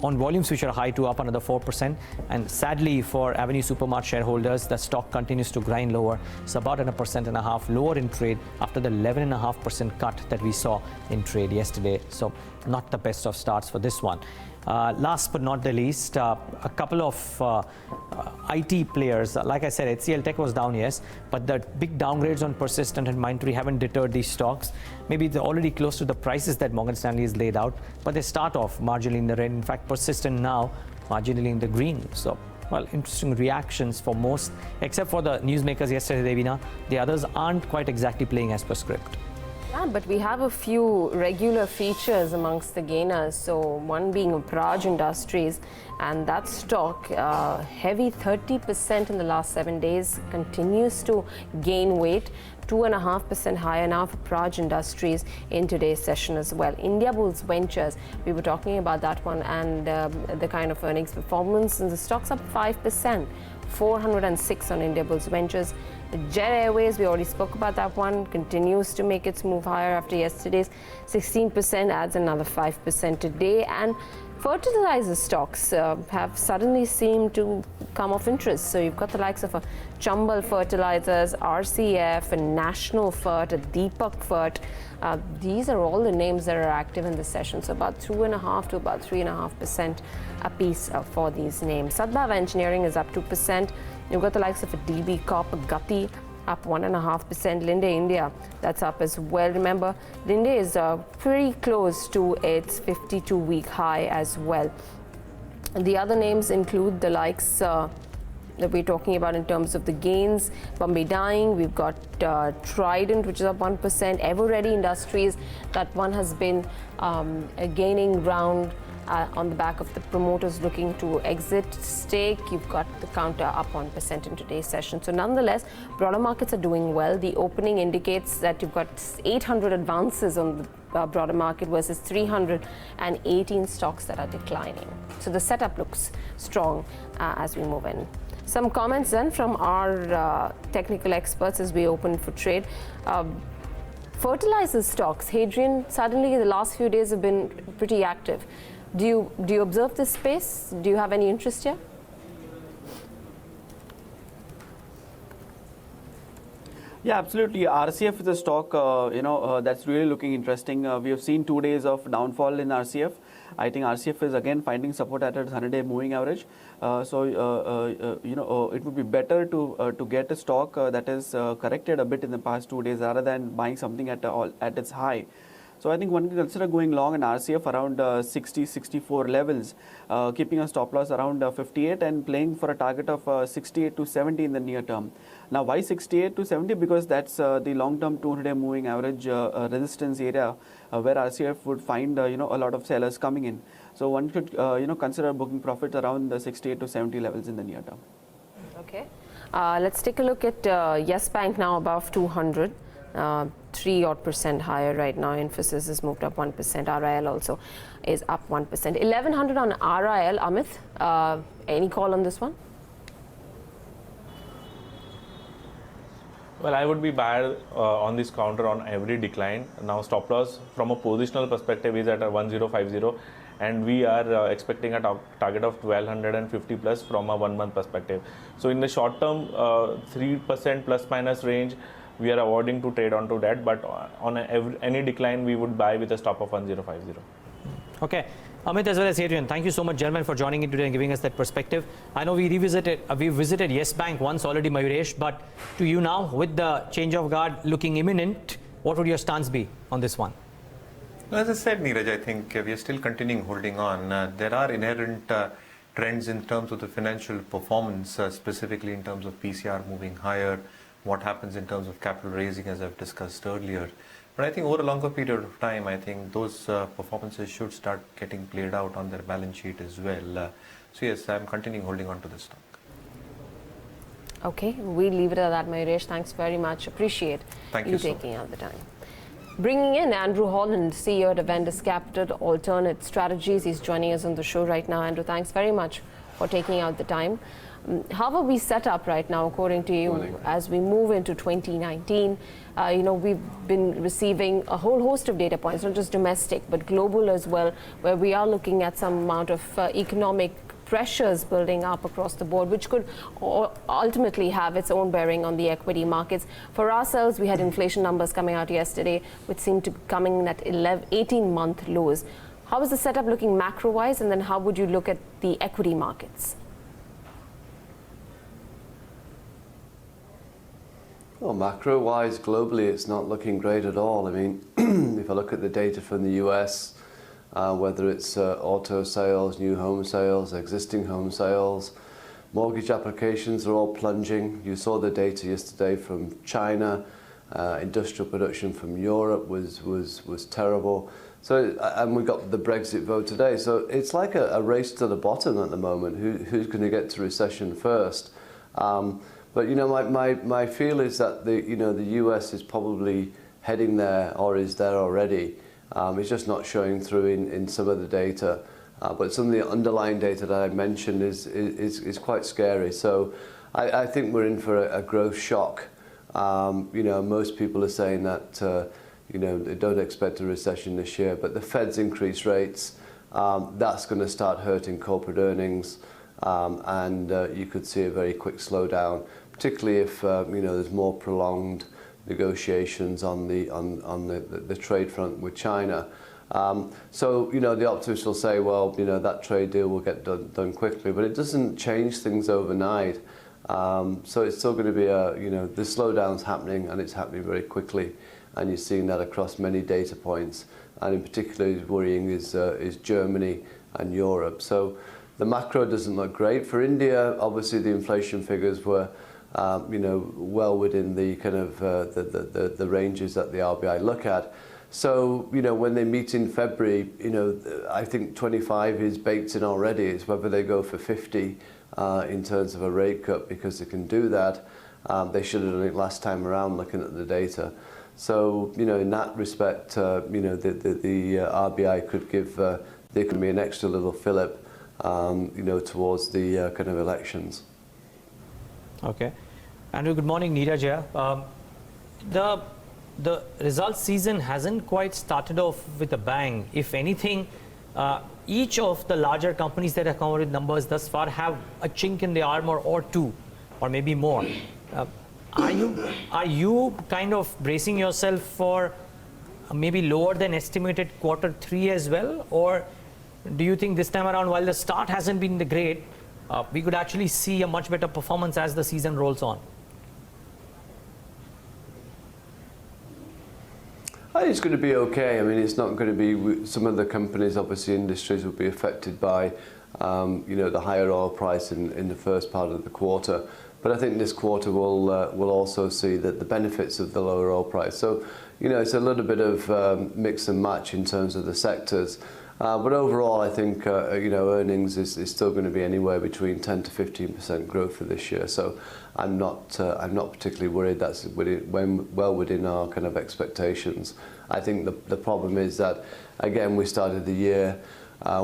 on volumes which are high to up another 4%, and sadly for Avenue Supermart shareholders, the stock continues to grind lower. It's about 1.5% lower in trade after the 11.5% cut that we saw in trade yesterday. So not the best of starts for this one. Last but not the least, a couple of IT players. Like I said, HCL Tech was down, yes, but the big downgrades on Persistent and Mindtree haven't deterred these stocks. Maybe they're already close to the prices that Morgan Stanley has laid out, but they start off marginally in the red. In fact, Persistent now marginally in the green. So, well, interesting reactions for most, except for the newsmakers yesterday, Devina. The others aren't quite exactly playing as per script. Yeah, but we have a few regular features amongst the gainers. So one being Praj Industries, and that stock, heavy 30% in the last 7 days, continues to gain weight. 2.5% higher now for Praj Industries in today's session as well. Indiabulls Ventures, we were talking about that one, and the kind of earnings performance, and the stock's up 5%. 406 on Indiabulls Ventures. Jet Airways, we already spoke about that one, continues to make its move higher after yesterday's 16%, adds another 5% today. And fertilizer stocks have suddenly seemed to come of interest. So you've got the likes of Chambal Fertilizers, RCF, and National Fert, Deepak Fert. These are all the names that are active in this session. So about 2.5 to about 3.5% a piece for these names. Sadbhav Engineering is up 2%. You've got the likes of DB Corp, Gati, up 1.5%. Linde India, that's up as well. Remember, Linde is pretty close to its 52-week high as well. The other names include the likes that we're talking about in terms of the gains. Bombay Dyeing, we've got Trident, which is up 1%. Everready Industries, that one has been gaining ground on the back of the promoters looking to exit stake. You've got the counter up 1% in today's session. So nonetheless, broader markets are doing well. The opening indicates that you've got 800 advances on the broader market versus 318 stocks that are declining. So the setup looks strong as we move in. Some comments then from our technical experts as we open for trade. Fertilizer stocks, Hadrien, suddenly the last few days have been pretty active. Do you observe this space? Do you have any interest here? Yeah, absolutely. RCF is a stock, that's really looking interesting. We have seen 2 days of downfall in RCF. I think RCF is again finding support at its 100-day moving average. It would be better to get a stock that is corrected a bit in the past 2 days rather than buying something at its high. So I think one can consider going long in RCF around 60, 64 levels, keeping a stop loss around 58 and playing for a target of 68 to 70 in the near term. Now, why 68 to 70? Because that's the long-term 200-day moving average resistance area where RCF would find a lot of sellers coming in. So one could consider booking profits around the 68 to 70 levels in the near term. Okay. Let's take a look at Yes Bank now above 200. 3% higher right now. Infosys has moved up 1%. RIL also is up 1%. 1100 on RIL. Amit, any call on this one? Well, I would be bad on this counter on every decline. Now, stop loss from a positional perspective is at a 1050, and we are expecting a target of 1250 plus from a 1 month perspective. So, in the short term, 3% plus minus range, we are avoiding to trade onto that, but on any decline, we would buy with a stop of 1050. Okay. Amit as well as Hadrien, thank you so much, gentlemen, for joining in today and giving us that perspective. I know we visited Yes Bank once already, Mayuresh, but to you now, with the change of guard looking imminent, what would your stance be on this one? As I said, Neeraj, I think we are still continuing holding on. There are inherent trends in terms of the financial performance, specifically in terms of PCR moving higher, what happens in terms of capital raising, as I've discussed earlier. But I think over a longer period of time, I think those performances should start getting played out on their balance sheet as well. So yes, I'm continuing holding on to this stock. Okay, we'll leave it at that, Mayuresh. Thanks very much. Appreciate you taking out the time. Bringing in Andrew Holland, CEO at Avendus Capital Alternate Strategies. He's joining us on the show right now. Andrew, thanks very much for taking out the time. How are we set up right now, according to you, as we move into 2019? We've been receiving a whole host of data points, not just domestic, but global as well, where we are looking at some amount of economic pressures building up across the board, which could ultimately have its own bearing on the equity markets. For ourselves, we had inflation numbers coming out yesterday, which seemed to be coming in at 18-month lows. How is the setup looking macro-wise, and then how would you look at the equity markets? Well, macro-wise, globally, it's not looking great at all. I mean, if I look at the data from the US, whether it's auto sales, new home sales, existing home sales, mortgage applications are all plunging. You saw the data yesterday from China. Industrial production from Europe was terrible. So, and we got the Brexit vote today. So it's like a race to the bottom at the moment. Who's going to get to recession first? But my feel is that the US is probably heading there or is there already. It's just not showing through in some of the data. But some of the underlying data that I mentioned is quite scary. So I think we're in for a growth shock. Most people are saying that they don't expect a recession this year, but the Fed's increased rates, that's going to start hurting corporate earnings. And you could see a very quick slowdown, particularly if there's more prolonged negotiations on the trade front with China. So the optimists will say, well, that trade deal will get done quickly, but it doesn't change things overnight. So it's still going to be the slowdown's happening, and it's happening very quickly, and you're seeing that across many data points. And in particular, worrying is Germany and Europe. So the macro doesn't look great for India. Obviously, the inflation figures were, well within the kind of the ranges that the RBI look at. So, when they meet in February, I think 25 is baked in already. It's whether they go for 50 in terms of a rate cut, because they can do that. They should have done it last time around, looking at the data. So, in that respect, the RBI could give the economy an extra little fillip, towards the kind of elections. Okay. Andrew, good morning. Neeraj here. The results season hasn't quite started off with a bang. If anything, each of the larger companies that have come out with numbers thus far have a chink in the armor or two, or maybe more. Are you kind of bracing yourself for maybe lower than estimated Q3 as well? Or do you think this time around, while the start hasn't been the great, we could actually see a much better performance as the season rolls on? I think it's going to be okay. I mean, it's not going to be, some of the companies, obviously industries, will be affected by, the higher oil price in the first part of the quarter. But I think this quarter will also see that the benefits of the lower oil price. So, it's a little bit of mix and match in terms of the sectors. But overall, I think earnings is still going to be anywhere between 10 to 15% growth for this year. So I'm not particularly worried. That's well within our kind of expectations. I think the problem is that, again, we started the year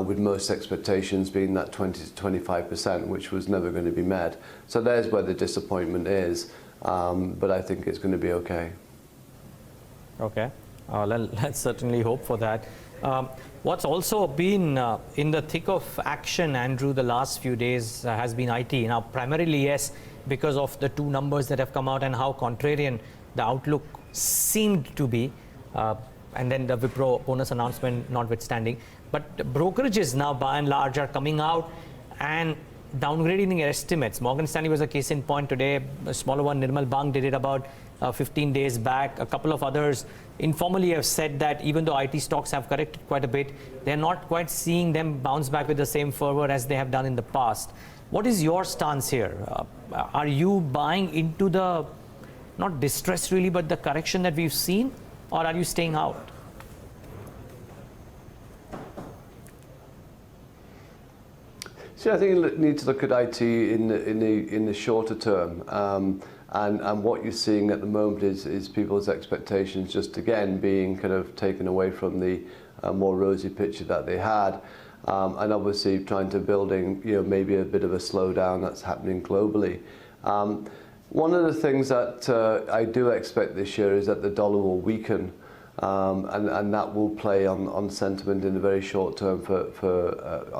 with most expectations being that 20 to 25%, which was never going to be met. So there's where the disappointment is. But I think it's going to be okay. Okay. Let's certainly hope for that. What's also been in the thick of action, Andrew, the last few days has been IT. Now, primarily, yes, because of the two numbers that have come out and how contrarian the outlook seemed to be, and then the Wipro bonus announcement notwithstanding. But brokerages now, by and large, are coming out and downgrading their estimates. Morgan Stanley was a case in point today. A smaller one, Nirmal Bang, did it about 15 days back. A couple of others informally have said that even though IT stocks have corrected quite a bit, they're not quite seeing them bounce back with the same fervor as they have done in the past. What is your stance here? Are you buying into the, not distress really, but the correction that we've seen, or are you staying out? See, I think you need to look at IT in the shorter term. And what you're seeing at the moment is people's expectations just again being kind of taken away from the more rosy picture that they had, and obviously trying to building maybe a bit of a slowdown that's happening globally. One of the things that I do expect this year is that the dollar will weaken, and that will play on sentiment in the very short term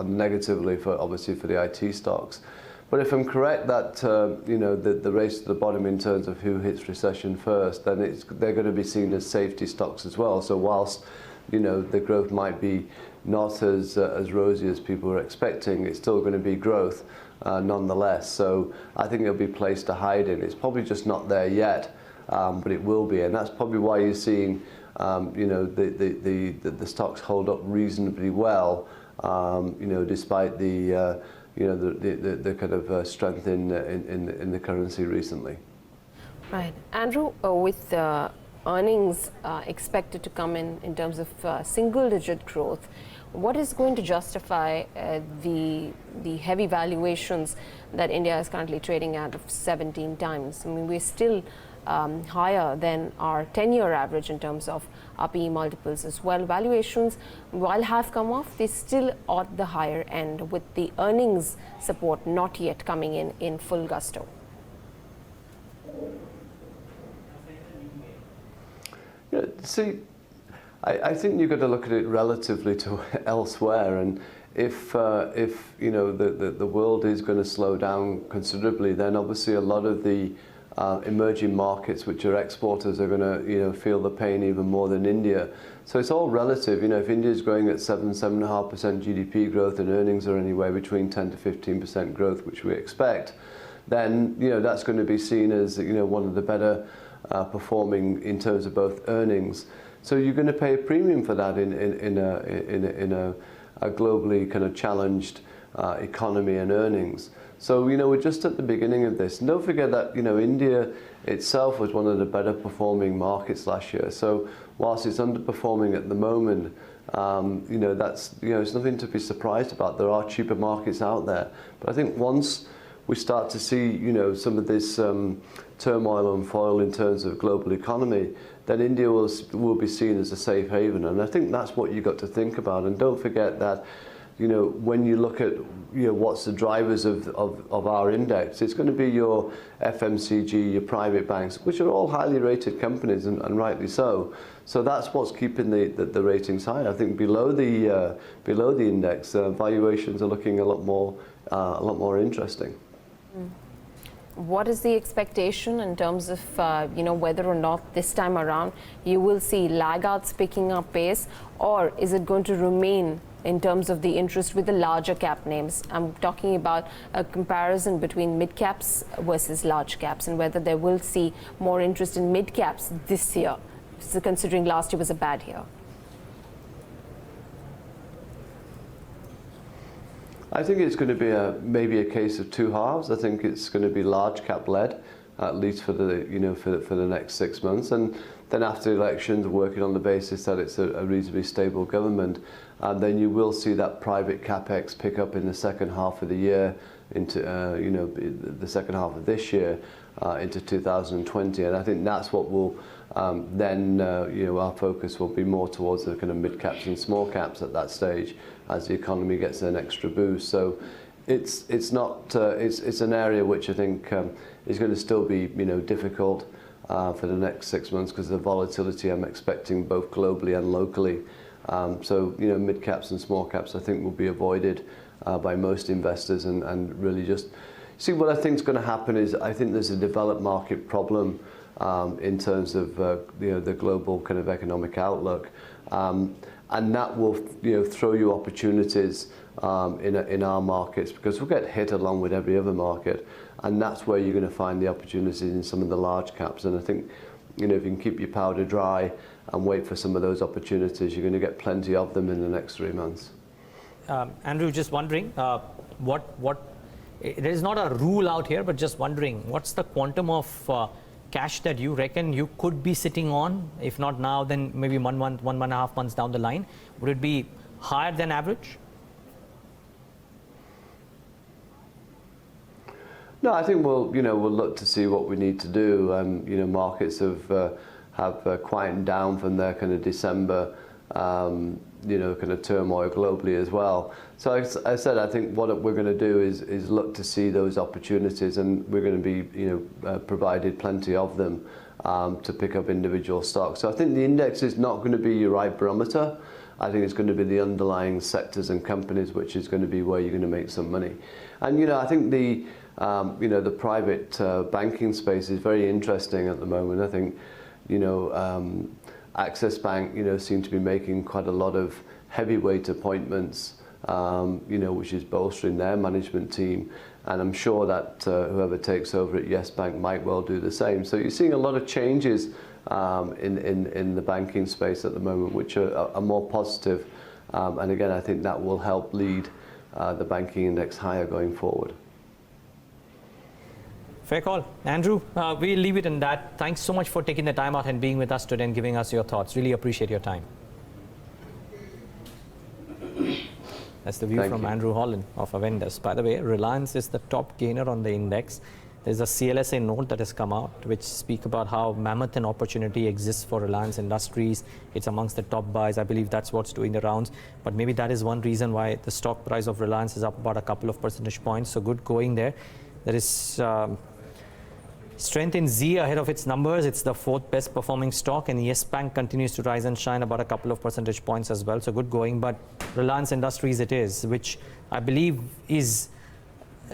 negatively for obviously for the IT stocks. But if I'm correct that the race to the bottom in terms of who hits recession first, then they're going to be seen as safety stocks as well. So whilst the growth might be not as rosy as people were expecting, it's still going to be growth nonetheless. So I think it'll be a place to hide in. It's probably just not there yet, but it will be, and that's probably why you're seeing the stocks hold up reasonably well, despite the kind of strength in the currency recently. Right. Andrew, with earnings expected to come in terms of single-digit growth, what is going to justify the heavy valuations that India is currently trading at of 17 times? I mean, we're still higher than our 10-year average in terms of our PE multiples as well. Valuations, while have come off, they're still at the higher end, with the earnings support not yet coming in full gusto. Yeah, see, I think you've got to look at it relatively to elsewhere, and if the world is going to slow down considerably, then obviously a lot of the emerging markets, which are exporters, are going to feel the pain even more than India. So it's all relative. If India is growing at 7.5% GDP growth and earnings are anywhere between 10 to 15% growth, which we expect, then that's going to be seen as one of the better performing in terms of both earnings. So you're going to pay a premium for that in a globally kind of challenged economy and earnings. So we're just at the beginning of this. And don't forget that India itself was one of the better performing markets last year. So whilst it's underperforming at the moment, that's it's nothing to be surprised about. There are cheaper markets out there, but I think once we start to see some of this turmoil unfold in terms of global economy, then India will be seen as a safe haven, and I think that's what you got to think about. And don't forget that when you look at what's the drivers of our index, it's going to be your FMCG, your private banks, which are all highly rated companies, and rightly so. So that's what's keeping the ratings high. I think below the index, valuations are looking a lot more interesting. What is the expectation in terms of whether or not this time around you will see laggards picking up pace, or is it going to remain in terms of the interest with the larger cap names? I'm talking about a comparison between mid caps versus large caps, and whether they will see more interest in mid caps this year, so considering last year was a bad year. I think it's going to be maybe a case of two halves. I think it's going to be large cap led, at least for the for the next 6 months, and then after elections, working on the basis that it's a reasonably stable government, and then you will see that private capex pick up in the second half of the year into the second half of this year into 2020, and I think that's what will then our focus will be more towards the kind of mid caps and small caps at that stage, as the economy gets an extra boost. So it's not it's an area which I think is going to still be difficult for the next 6 months because of the volatility I'm expecting both globally and locally. So mid caps and small caps I think will be avoided by most investors, and really just see what I think is going to happen is I think there's a developed market problem in terms of the global kind of economic outlook. And that will throw you opportunities in our markets, because we'll get hit along with every other market, and that's where you're going to find the opportunities in some of the large caps. And I think if you can keep your powder dry and wait for some of those opportunities, you're going to get plenty of them in the next 3 months. Andrew, just wondering there is not a rule out here, but just wondering what's the quantum of cash that you reckon you could be sitting on, if not now, then maybe 1 month, 1.5 months down the line? Would it be higher than average? No, I think we'll look to see what we need to do. Markets have quietened down from their kind of December kind of turmoil globally as well. So I said, I think what we're going to do is look to see those opportunities, and we're going to be provided plenty of them to pick up individual stocks. So I think the index is not going to be your right barometer. I think it's going to be the underlying sectors and companies, which is going to be where you're going to make some money. And I think the private banking space is very interesting at the moment. I think Axis Bank seem to be making quite a lot of heavyweight appointments, which is bolstering their management team, and I'm sure that whoever takes over at Yes Bank might well do the same. So you're seeing a lot of changes in the banking space at the moment, which are more positive, and again I think that will help lead the banking index higher going forward. Fair call. Andrew, we'll leave it in that. Thanks so much for taking the time out and being with us today and giving us your thoughts. Really appreciate your time. That's the view from Andrew Holland of Avendus. By the way, Reliance is the top gainer on the index. There's a CLSA note that has come out which speak about how mammoth an opportunity exists for Reliance Industries. It's amongst the top buys. I believe that's what's doing the rounds. But maybe that is one reason why the stock price of Reliance is up about a couple of percentage points. So good going there. There is strength in Zee ahead of its numbers. It's the fourth best performing stock, and Yes Bank continues to rise and shine about a couple of percentage points as well. So good going, but Reliance Industries it is, which I believe is,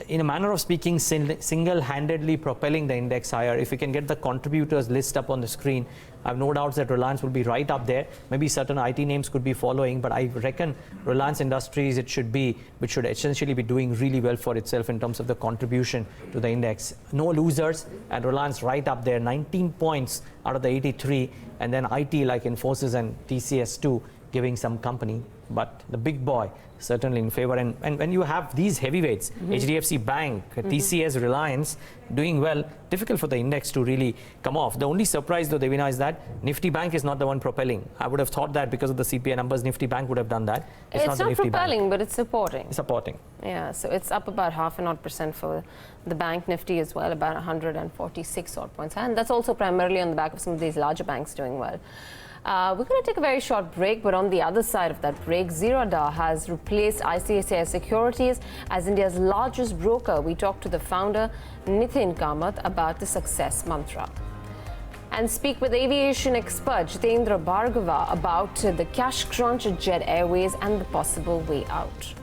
in a manner of speaking, single-handedly propelling the index higher. If you can get the contributors list up on the screen, I have no doubts that Reliance will be right up there. Maybe certain IT names could be following, but I reckon Reliance Industries, which should essentially be doing really well for itself in terms of the contribution to the index. No losers, and Reliance right up there, 19 points out of the 83, and then IT like Infosys and TCS too giving some company, but the big boy certainly in favor. And when you have these heavyweights, HDFC Bank, TCS, Reliance doing well, difficult for the index to really come off. The only surprise though, Devina, is that Nifty Bank is not the one propelling. I would have thought that because of the CPI numbers, Nifty Bank would have done that. It's not the not Nifty propelling, Bank. but it's supporting. It's supporting. Yeah, so it's up about 0.5% for the bank Nifty as well, about 146 odd points. And that's also primarily on the back of some of these larger banks doing well. We're going to take a very short break, but on the other side of that break, Zerodha has replaced ICICI Securities as India's largest broker. We talked to the founder, Nithin Kamath, about the success mantra. And speak with aviation expert Jitender Bhargava about the cash crunch at Jet Airways and the possible way out.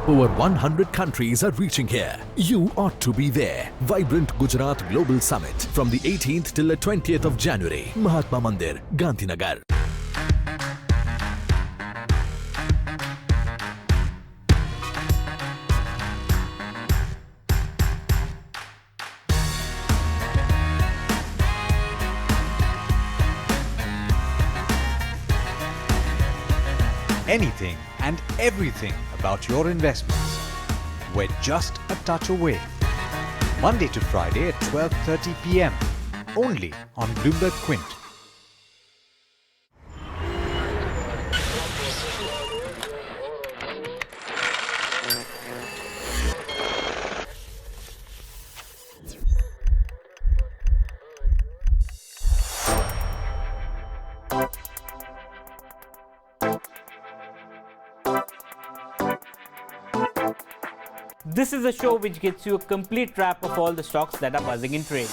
Over 100 countries are reaching here. You ought to be there. Vibrant Gujarat Global Summit from the 18th till the 20th of January. Mahatma Mandir, Gandhinagar. Anything and everything about your investments. We're just a touch away. Monday to Friday at 12:30 p.m. only on Bloomberg Quint. This is a show which gets you a complete wrap of all the stocks that are buzzing in trade.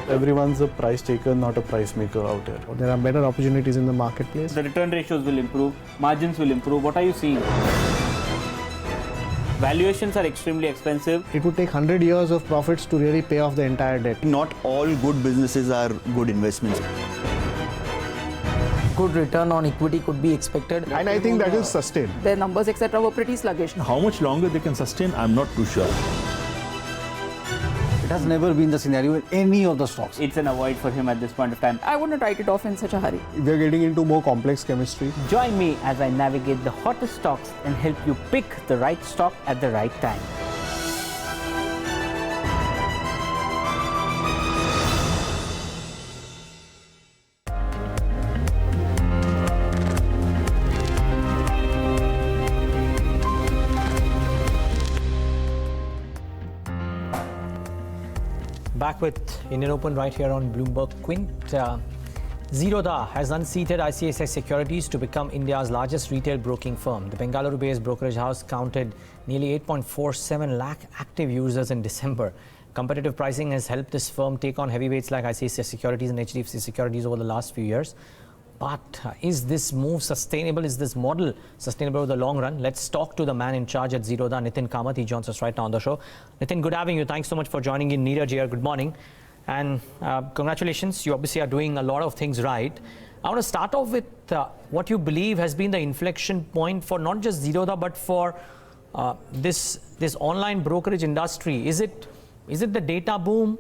Everyone's a price taker, not a price maker out here. There are better opportunities in the marketplace. The return ratios will improve, margins will improve. What are you seeing? Valuations are extremely expensive. It would take 100 years of profits to really pay off the entire debt. Not all good businesses are good investments. Good return on equity could be expected. And I think that will sustain. Their numbers, etc., were pretty sluggish. How much longer they can sustain, I'm not too sure. It has never been the scenario in any of the stocks. It's an avoid for him at this point of time. I wouldn't write it off in such a hurry. We are getting into more complex chemistry. Join me as I navigate the hottest stocks and help you pick the right stock at the right time. Back with Indian Open right here on Bloomberg Quint. Zerodha has unseated ICICI Securities to become India's largest retail broking firm. The Bengaluru-based brokerage house counted nearly 8.47 lakh active users in December. Competitive pricing has helped this firm take on heavyweights like ICICI Securities and HDFC Securities over the last few years. But is this move sustainable? Is this model sustainable over the long run? Let's talk to the man in charge at Zerodha, Nithin Kamath. He joins us right now on the show. Nithin, good having you. Thanks so much for joining in. Neeraj here. Good morning. And congratulations. You obviously are doing a lot of things right. I want to start off with what you believe has been the inflection point for not just Zerodha, but for this online brokerage industry. Is it the data boom?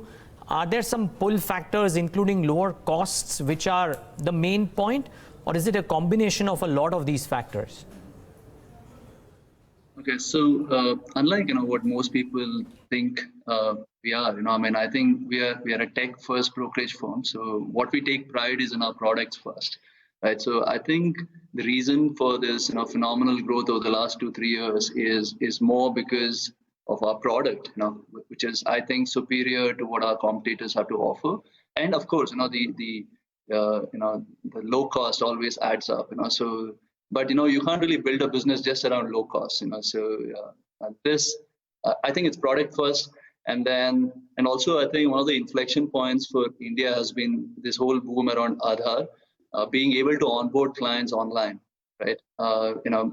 Are there some pull factors, including lower costs, which are the main point? Or is it a combination of a lot of these factors? Okay, so unlike what most people think we are, I think we are a tech-first brokerage firm. So what we take pride is in our products first, right? So I think the reason for this phenomenal growth over the last 2-3 years is more because of our product, which is, I think, superior to what our competitors have to offer. And of course, the low cost always adds up. So But you can't really build a business just around low cost. So this, I think it's product first, and also I think one of the inflection points for India has been this whole boom around Aadhaar, being able to onboard clients online, right?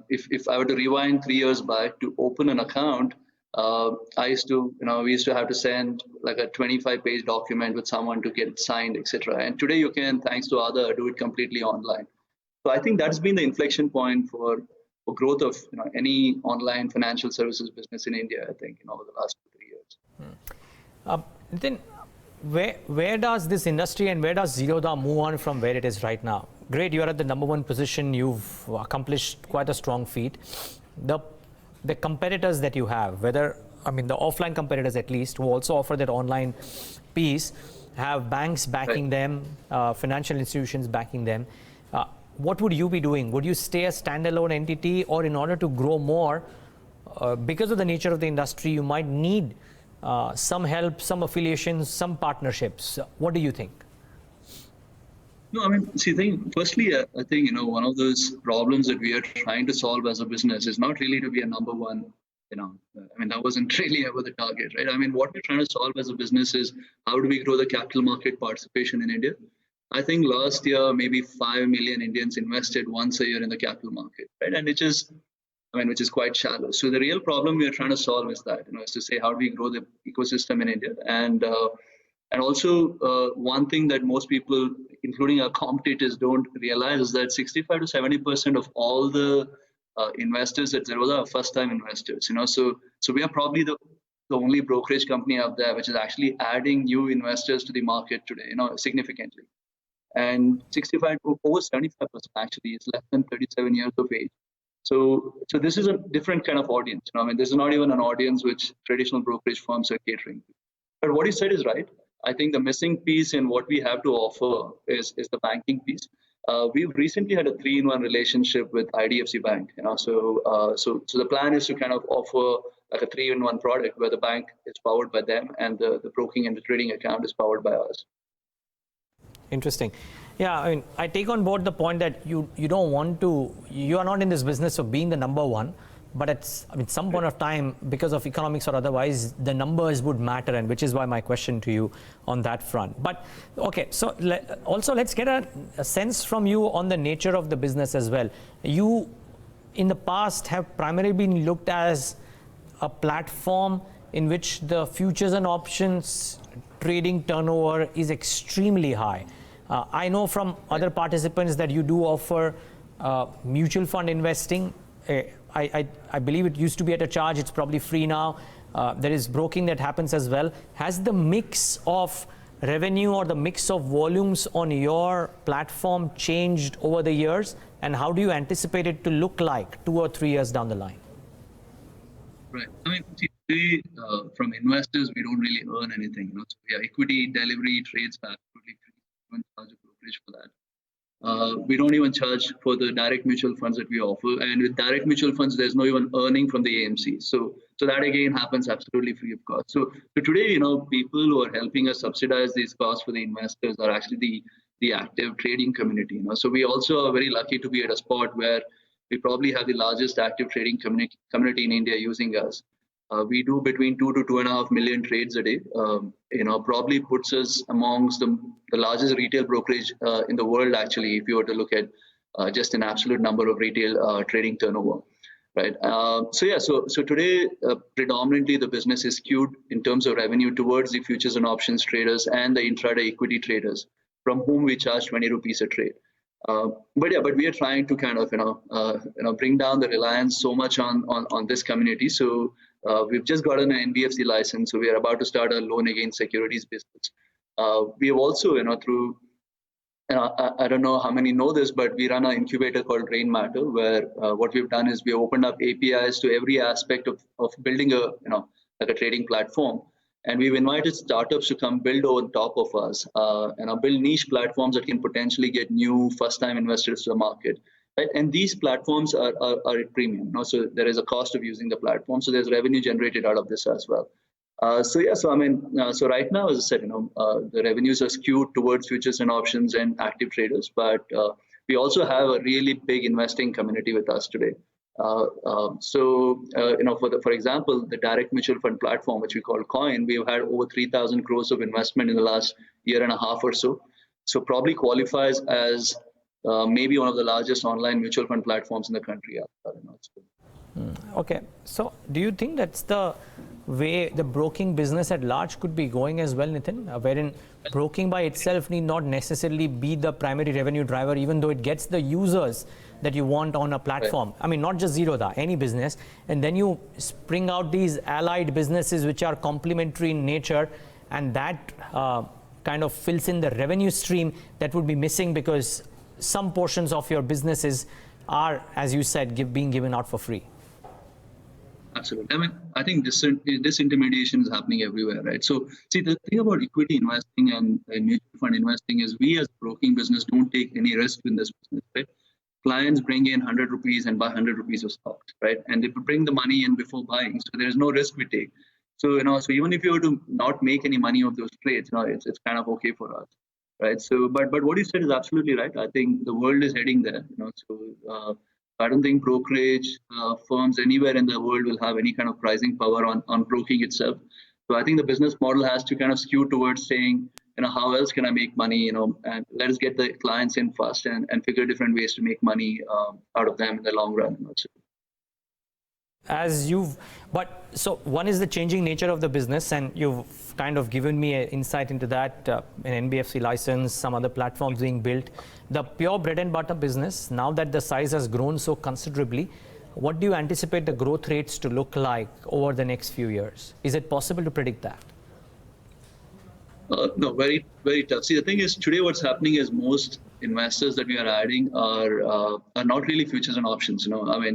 If I were to rewind 3 years back to open an account, we used to have to send like a 25-page document with someone to get it signed, etc. And today you can, thanks to Aadhaar, do it completely online. So I think that's been the inflection point for growth of any online financial services business in India, I think, over the last 3 years. Then where does this industry and where does Zerodha move on from where it is right now? Great, you are at the #1 position. You've accomplished quite a strong feat. The competitors that you have, the offline competitors at least, who also offer that online piece, have banks backing them, financial institutions backing them. What would you be doing? Would you stay a standalone entity, or in order to grow more, because of the nature of the industry, you might need some help, some affiliations, some partnerships? What do you think? No, firstly, I think, one of those problems that we are trying to solve as a business is not really to be a #1. That wasn't really ever the target, right? What we're trying to solve as a business is how do we grow the capital market participation in India? I think last year, maybe 5 million Indians invested once a year in the capital market, right? And which is quite shallow. So the real problem we are trying to solve is that, is to say, how do we grow the ecosystem in India? And also, one thing that most people, including our competitors, don't realize is that 65 to 70% of all the investors at Zerodha are first-time investors. So we are probably the only brokerage company out there which is actually adding new investors to the market today, significantly. And 65 to over 75% actually is less than 37 years of age. So this is a different kind of audience. This is not even an audience which traditional brokerage firms are catering to. But what you said is right. I think the missing piece in what we have to offer is the banking piece. We've recently had a 3-in-1 relationship with IDFC Bank. So the plan is to kind of offer like a 3-in-1 product where the bank is powered by them and the broking and the trading account is powered by us. Interesting. Yeah, I take on board the point that you don't want to, you are not in this business of being the #1, but at some point of time, because of economics or otherwise, the numbers would matter, and which is why my question to you on that front. But okay, so also let's get a sense from you on the nature of the business as well. You, in the past, have primarily been looked as a platform in which the futures and options trading turnover is extremely high. I know from other participants that you do offer mutual fund investing. I believe it used to be at a charge. It's probably free now. There is broking that happens as well. Has the mix of revenue or the mix of volumes on your platform changed over the years? And how do you anticipate it to look like 2 or 3 years down the line? Right. Today, from investors, we don't really earn anything. So equity delivery trades are absolutely free. We don't charge a brokerage for that. We don't even charge for the direct mutual funds that we offer. And with direct mutual funds, there's no even earning from the AMC. So that again happens absolutely free of cost. So today, people who are helping us subsidize these costs for the investors are actually the active trading community. So we also are very lucky to be at a spot where we probably have the largest active trading community in India using us. We do between 2 to 2.5 million trades a day. Probably puts us amongst the largest retail brokerage in the world, actually, if you were to look at just an absolute number of retail trading turnover, right? So today, predominantly the business is skewed in terms of revenue towards the futures and options traders and the intraday equity traders, from whom we charge 20 rupees a trade. But we are trying to kind of bring down the reliance so much on this community. So we've just gotten an NBFC license, so we are about to start a loan against securities business. We have also, through, I don't know how many know this, but we run an incubator called Rain Matter, where what we've done is we opened up APIs to every aspect of building like a trading platform. And we've invited startups to come build on top of us and build niche platforms that can potentially get new first-time investors to the market. Right? And these platforms are at premium. So there is a cost of using the platform. So there's revenue generated out of this as well. So right now, as I said, the revenues are skewed towards futures and options and active traders. But we also have a really big investing community with us today. For example, the direct mutual fund platform, which we call Coin, we've had over 3,000 crores of investment in the last year and a half or so. So probably qualifies as maybe one of the largest online mutual fund platforms in the country. Okay, so do you think that's the way the broking business at large could be going as well, Nithin, wherein broking by itself need not necessarily be the primary revenue driver, even though it gets the users that you want on a platform? Right. I mean, not just Zerodha, any business, and then you spring out these allied businesses which are complementary in nature, and that kind of fills in the revenue stream that would be missing because some portions of your businesses are, as you said, being given out for free. Absolutely. I mean, I think disintermediation is happening everywhere, right? So, see, the thing about equity investing and mutual fund investing is we as a broking business don't take any risk in this business, right? Clients bring in 100 rupees and buy 100 rupees of stocks, right? And they bring the money in before buying, so there is no risk we take. So, so even if you were to not make any money of those trades, it's kind of okay for us, right? So, but what you said is absolutely right. I think the world is heading there, So, I don't think brokerage firms anywhere in the world will have any kind of pricing power on broking itself. So I think the business model has to kind of skew towards saying, how else can I make money, and let us get the clients in first and figure different ways to make money out of them in the long run. So one is the changing nature of the business, and you've kind of given me an insight into that, an NBFC license, some other platforms being built. The pure bread and butter business, now that the size has grown so considerably, what do you anticipate the growth rates to look like over the next few years? Is it possible to predict that? No, very, very tough. See, the thing is, today what's happening is most investors that we are adding are not really futures and options,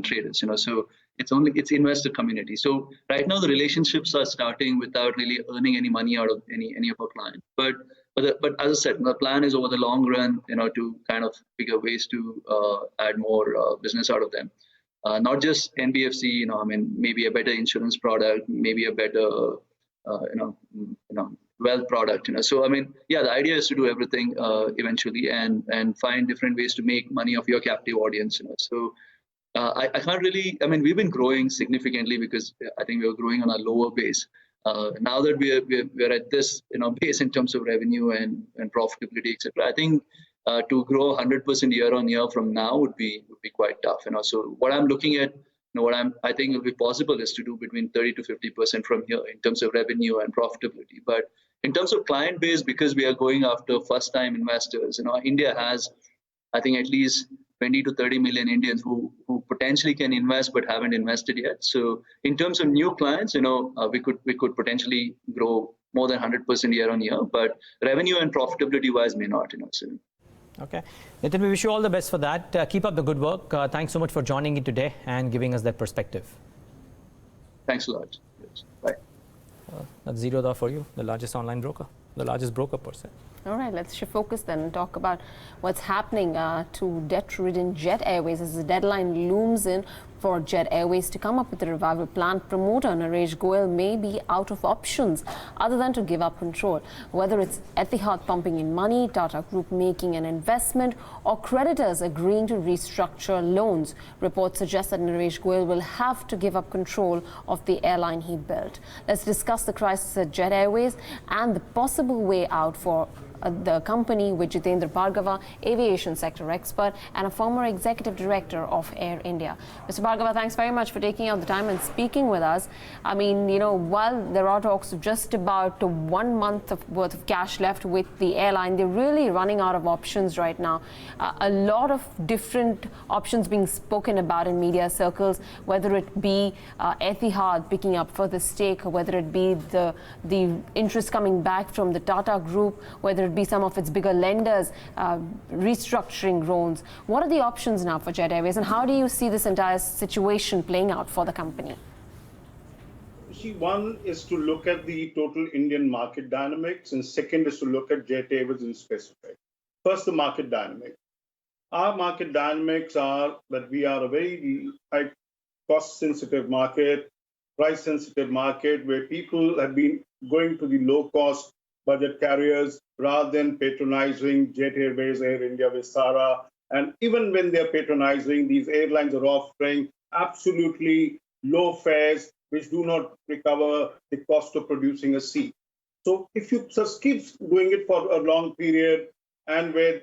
traders, So it's investor community. So right now the relationships are starting without really earning any money out of any of our clients. But as I said, the plan is over the long run, to kind of figure ways to add more business out of them. Not just NBFC, maybe a better insurance product, maybe a better, wealth product, So, the idea is to do everything eventually and find different ways to make money of your captive audience, So I can't really, we've been growing significantly because I think we were growing on a lower base. Now that we're at this, base in terms of revenue and profitability, etc. I think to grow 100% year on year from now would be quite tough, So what I'm looking at, I think will be possible is to do between 30 to 50% from here in terms of revenue and profitability. But in terms of client base, because we are going after first-time investors, India has, I think, at least 20 to 30 million Indians who potentially can invest but haven't invested yet. So in terms of new clients, we could potentially grow more than 100% year on year, but revenue and profitability wise may not, So. Okay. Nithin, we wish you all the best for that. Keep up the good work. Thanks so much for joining in today and giving us that perspective. Thanks a lot. Yes. Bye. That's Zerodha for you, the largest online broker, the largest broker per se. All right, let's shift focus then and talk about what's happening to debt-ridden Jet Airways as the deadline looms in for Jet Airways to come up with a revival plan. Promoter Naresh Goyal may be out of options other than to give up control. Whether it's Etihad pumping in money, Tata Group making an investment, or creditors agreeing to restructure loans, reports suggest that Naresh Goyal will have to give up control of the airline he built. Let's discuss the crisis at Jet Airways and the possible way out for the company with Jitender Bhargava, aviation sector expert and a former executive director of Air India. Mr. Bhargava, thanks very much for taking out the time and speaking with us. While there are talks of just about 1 month worth of cash left with the airline, they're really running out of options right now. A lot of different options being spoken about in media circles, whether it be Etihad picking up further stake, whether it be the interest coming back from the Tata Group, whether it be some of its bigger lenders restructuring loans. What are the options now for Jet Airways, and how do you see this entire situation playing out for the company? See, one is to look at the total Indian market dynamics, and second is to look at Jet Airways in specific. First, the market dynamics. Our market dynamics are that we are a very high cost-sensitive market, price-sensitive market, where people have been going to the low-cost budget carriers rather than patronizing Jet Airways, Air India, Vistara, And even when they're patronizing, these airlines are offering absolutely low fares, which do not recover the cost of producing a seat. So if you just keep doing it for a long period, and with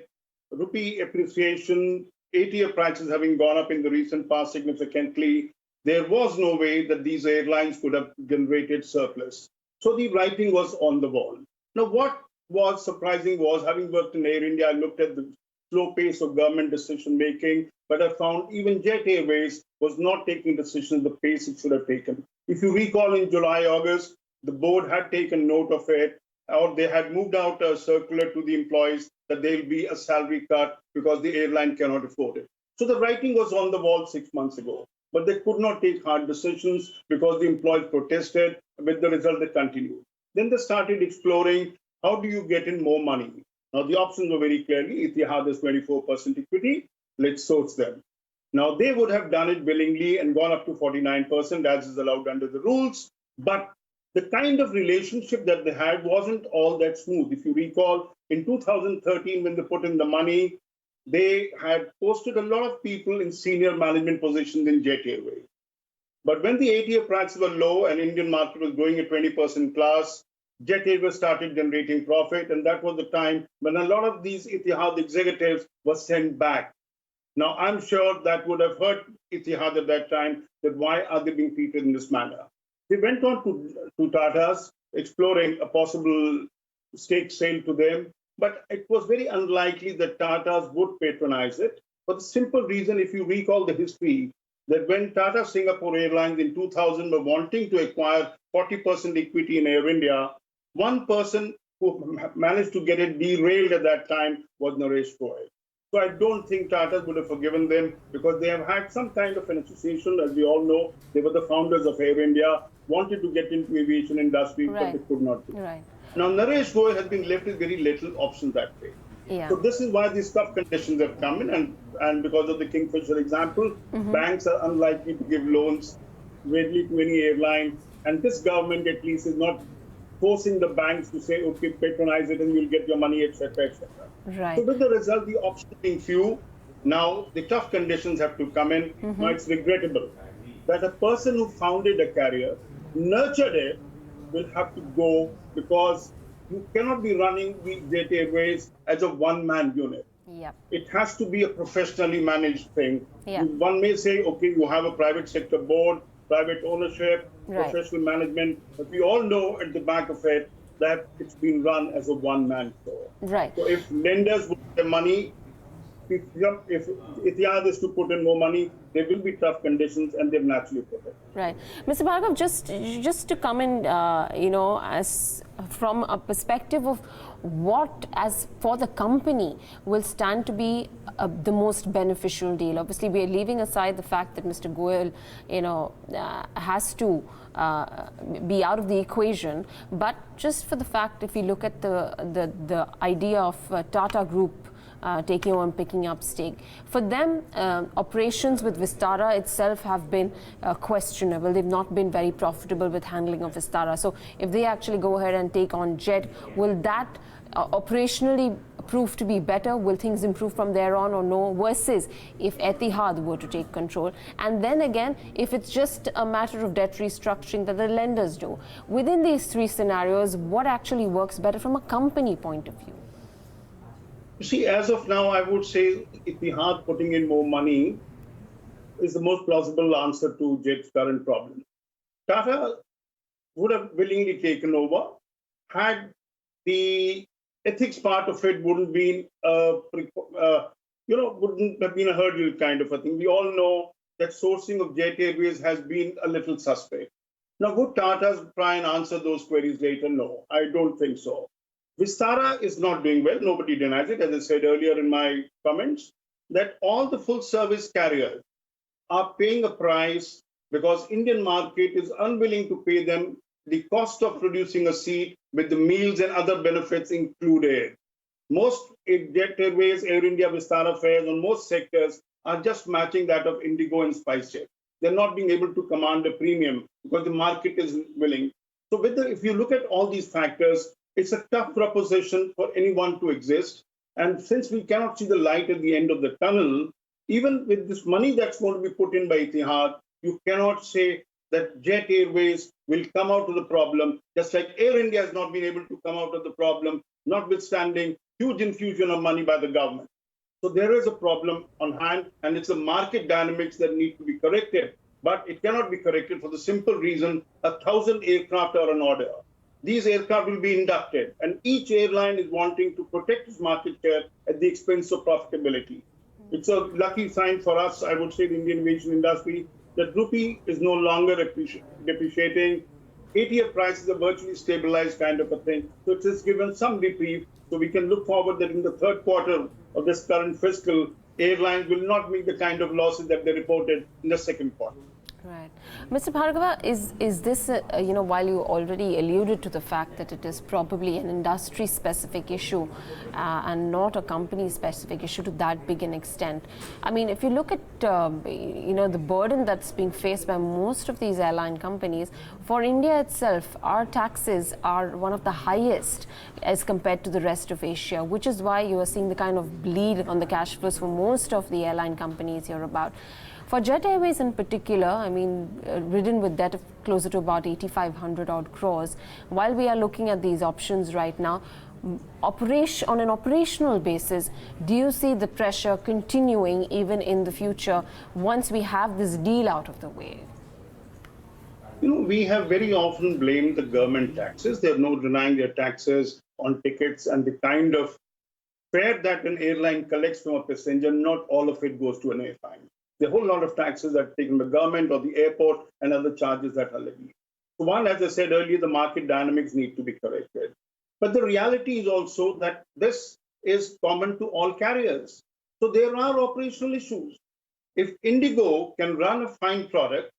rupee appreciation, ATF prices having gone up in the recent past significantly, there was no way that these airlines could have generated surplus. So the writing was on the wall. Now, what was surprising was, having worked in Air India, I looked at the slow pace of government decision making, but I found even Jet Airways was not taking decisions the pace it should have taken. If you recall, in July, August, the board had taken note of it, or they had moved out a circular to the employees that there will be a salary cut because the airline cannot afford it. So the writing was on the wall 6 months ago, but they could not take hard decisions because the employees protested. With the result, they continued. Then they started exploring, how do you get in more money? Now, the options were very clearly, Etihad has 24% equity, let's source them. Now, they would have done it willingly and gone up to 49%, as is allowed under the rules, but the kind of relationship that they had wasn't all that smooth. If you recall, in 2013, when they put in the money, they had posted a lot of people in senior management positions in Jet Airways. But when the ATF prices were low and Indian market was growing at 20% plus, Jet Airways started generating profit, and that was the time when a lot of these Etihad executives were sent back. Now, I'm sure that would have hurt Etihad at that time, that why are they being treated in this manner? They went on to Tata's, exploring a possible stake sale to them, but it was very unlikely that Tata's would patronize it, for the simple reason, if you recall the history, that when Tata Singapore Airlines in 2000 were wanting to acquire 40% equity in Air India, one person who managed to get it derailed at that time was Naresh Goyal. So I don't think Tata would have forgiven them, because they have had some kind of an association. As we all know, they were the founders of Air India, wanted to get into aviation industry, but they could not do. Right. Now, Naresh Goyal has been left with very little option that way. Yeah. So this is why these tough conditions have come in, and because of the Kingfisher example, banks are unlikely to give loans readily to any airline, and this government at least is not forcing the banks to say, okay, patronize it and you'll get your money, etc., etc. Right. So with the result, the options being few, now the tough conditions have to come in. Now it's regrettable that a person who founded a carrier, nurtured it, will have to go, because you cannot be running the Jet Airways as a one-man unit. Yep. It has to be a professionally managed thing. Yeah. One may say, okay, you have a private sector board, private ownership, Right. professional management, but we all know at the back of it that it's been run as a one-man show. Right. So if lenders would have money, if Etihad is to put in more money, there will be tough conditions, and they've naturally put it. Right. Mr. Bhargav, just to come in, as from a perspective of what, as for the company, will stand to be the most beneficial deal. Obviously, we are leaving aside the fact that Mr. Goyal, has to be out of the equation. But just for the fact, if you look at the idea of Tata Group taking on, picking up stake. For them, operations with Vistara itself have been questionable. They've not been very profitable with handling of Vistara. So if they actually go ahead and take on Jet, will that operationally prove to be better? Will things improve from there on or no? Versus if Etihad were to take control. And then again, if it's just a matter of debt restructuring that the lenders do. Within these three scenarios, what actually works better from a company point of view? You see, as of now, I would say Etihad putting in more money is the most plausible answer to Jet's current problem. Tata would have willingly taken over had the ethics part of it wouldn't be wouldn't have been a hurdle kind of a thing. We all know that sourcing of Jet Airways has been a little suspect. Now, would Tata try and answer those queries later? No, I don't think so. Vistara is not doing well. Nobody denies it. As I said earlier in my comments, that all the full service carriers are paying a price because Indian market is unwilling to pay them the cost of producing a seat with the meals and other benefits included. Most Jet Airways, Air India, Vistara fares on most sectors are just matching that of Indigo and SpiceJet. They're not being able to command a premium because the market is willing. So if you look at all these factors, it's a tough proposition for anyone to exist. And since we cannot see the light at the end of the tunnel, even with this money that's going to be put in by Etihad, you cannot say that Jet Airways will come out of the problem, just like Air India has not been able to come out of the problem, notwithstanding huge infusion of money by the government. So there is a problem on hand, and it's the market dynamics that need to be corrected. But it cannot be corrected for the simple reason 1,000 aircraft are on order. These aircraft will be inducted, and each airline is wanting to protect its market share at the expense of profitability. It's a lucky sign for us, I would say, the Indian aviation industry, that rupee is no longer depreciating. ATF prices are virtually stabilized kind of a thing. So it has given some reprieve. So we can look forward that in the third quarter of this current fiscal, airlines will not make the kind of losses that they reported in the second quarter. Right. Mr. Bhargava, is this, while you already alluded to the fact that it is probably an industry-specific issue and not a company-specific issue to that big an extent. I mean, if you look at, the burden that's being faced by most of these airline companies, for India itself, our taxes are one of the highest as compared to the rest of Asia, which is why you are seeing the kind of bleed on the cash flows for most of the airline companies hereabout. For Jet Airways in particular, I mean, ridden with debt of closer to about 8,500 odd crores, while we are looking at these options right now, on an operational basis, do you see the pressure continuing even in the future once we have this deal out of the way? We have very often blamed the government taxes. There's no denying their taxes on tickets and the kind of fare that an airline collects from a passenger. Not all of it goes to an airline. There are a whole lot of taxes that are taken by the government or the airport and other charges that are levied. So one, as I said earlier, the market dynamics need to be corrected. But the reality is also that this is common to all carriers. So there are operational issues. If Indigo can run a fine product,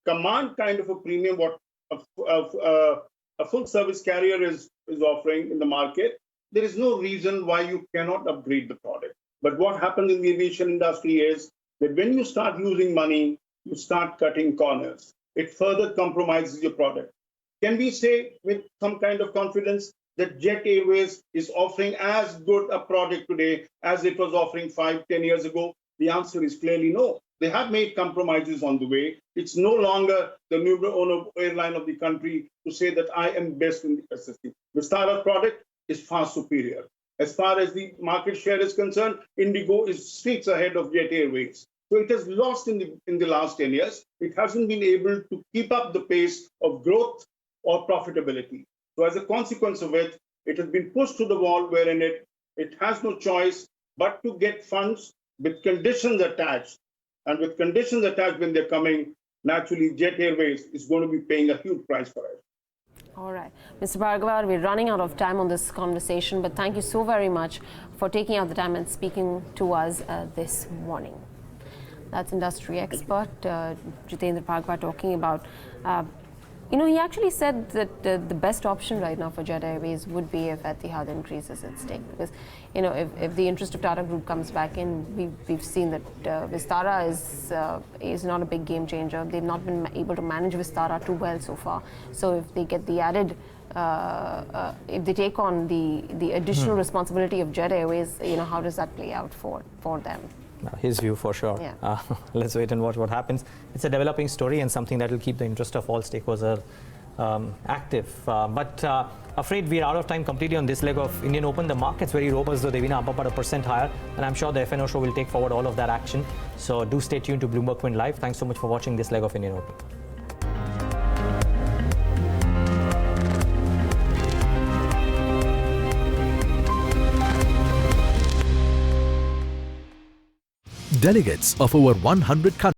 command kind of a premium what a full service carrier is offering in the market, there is no reason why you cannot upgrade the product. But what happens in the aviation industry is that when you start losing money, you start cutting corners. It further compromises your product. Can we say with some kind of confidence that Jet Airways is offering as good a product today as it was offering 5-10 years ago? The answer is clearly no. They have made compromises on the way. It's no longer the number one airline of the country to say that I am best in the SSC. Vistara's product is far superior. As far as the market share is concerned, Indigo is streets ahead of Jet Airways. So it has lost in the last 10 years. It hasn't been able to keep up the pace of growth or profitability. So as a consequence of it, it has been pushed to the wall wherein it has no choice but to get funds with conditions attached. And with conditions attached when they're coming, naturally Jet Airways is going to be paying a huge price for it. All right. Mr. Bhargava, we're running out of time on this conversation, but thank you so very much for taking out the time and speaking to us this morning. That's industry expert Jitender Bhargava talking about he actually said that the best option right now for Jet Airways would be if Etihad increases its stake, because if the interest of Tata Group comes back in, we've seen that Vistara is not a big game changer. They've not been able to manage Vistara too well so far. So if they get the added if they take on the additional responsibility of Jet Airways, how does that play out for them? His view for sure. Yeah. Let's wait and watch what happens. It's a developing story and something that will keep the interest of all stakeholders active. But afraid we're out of time completely on this leg of Indian Open. The market's very robust, though. They've been up about 1% higher. And I'm sure the FNO show will take forward all of that action. So do stay tuned to Bloomberg Quint Live. Thanks so much for watching this leg of Indian Open. Delegates of over 100 countries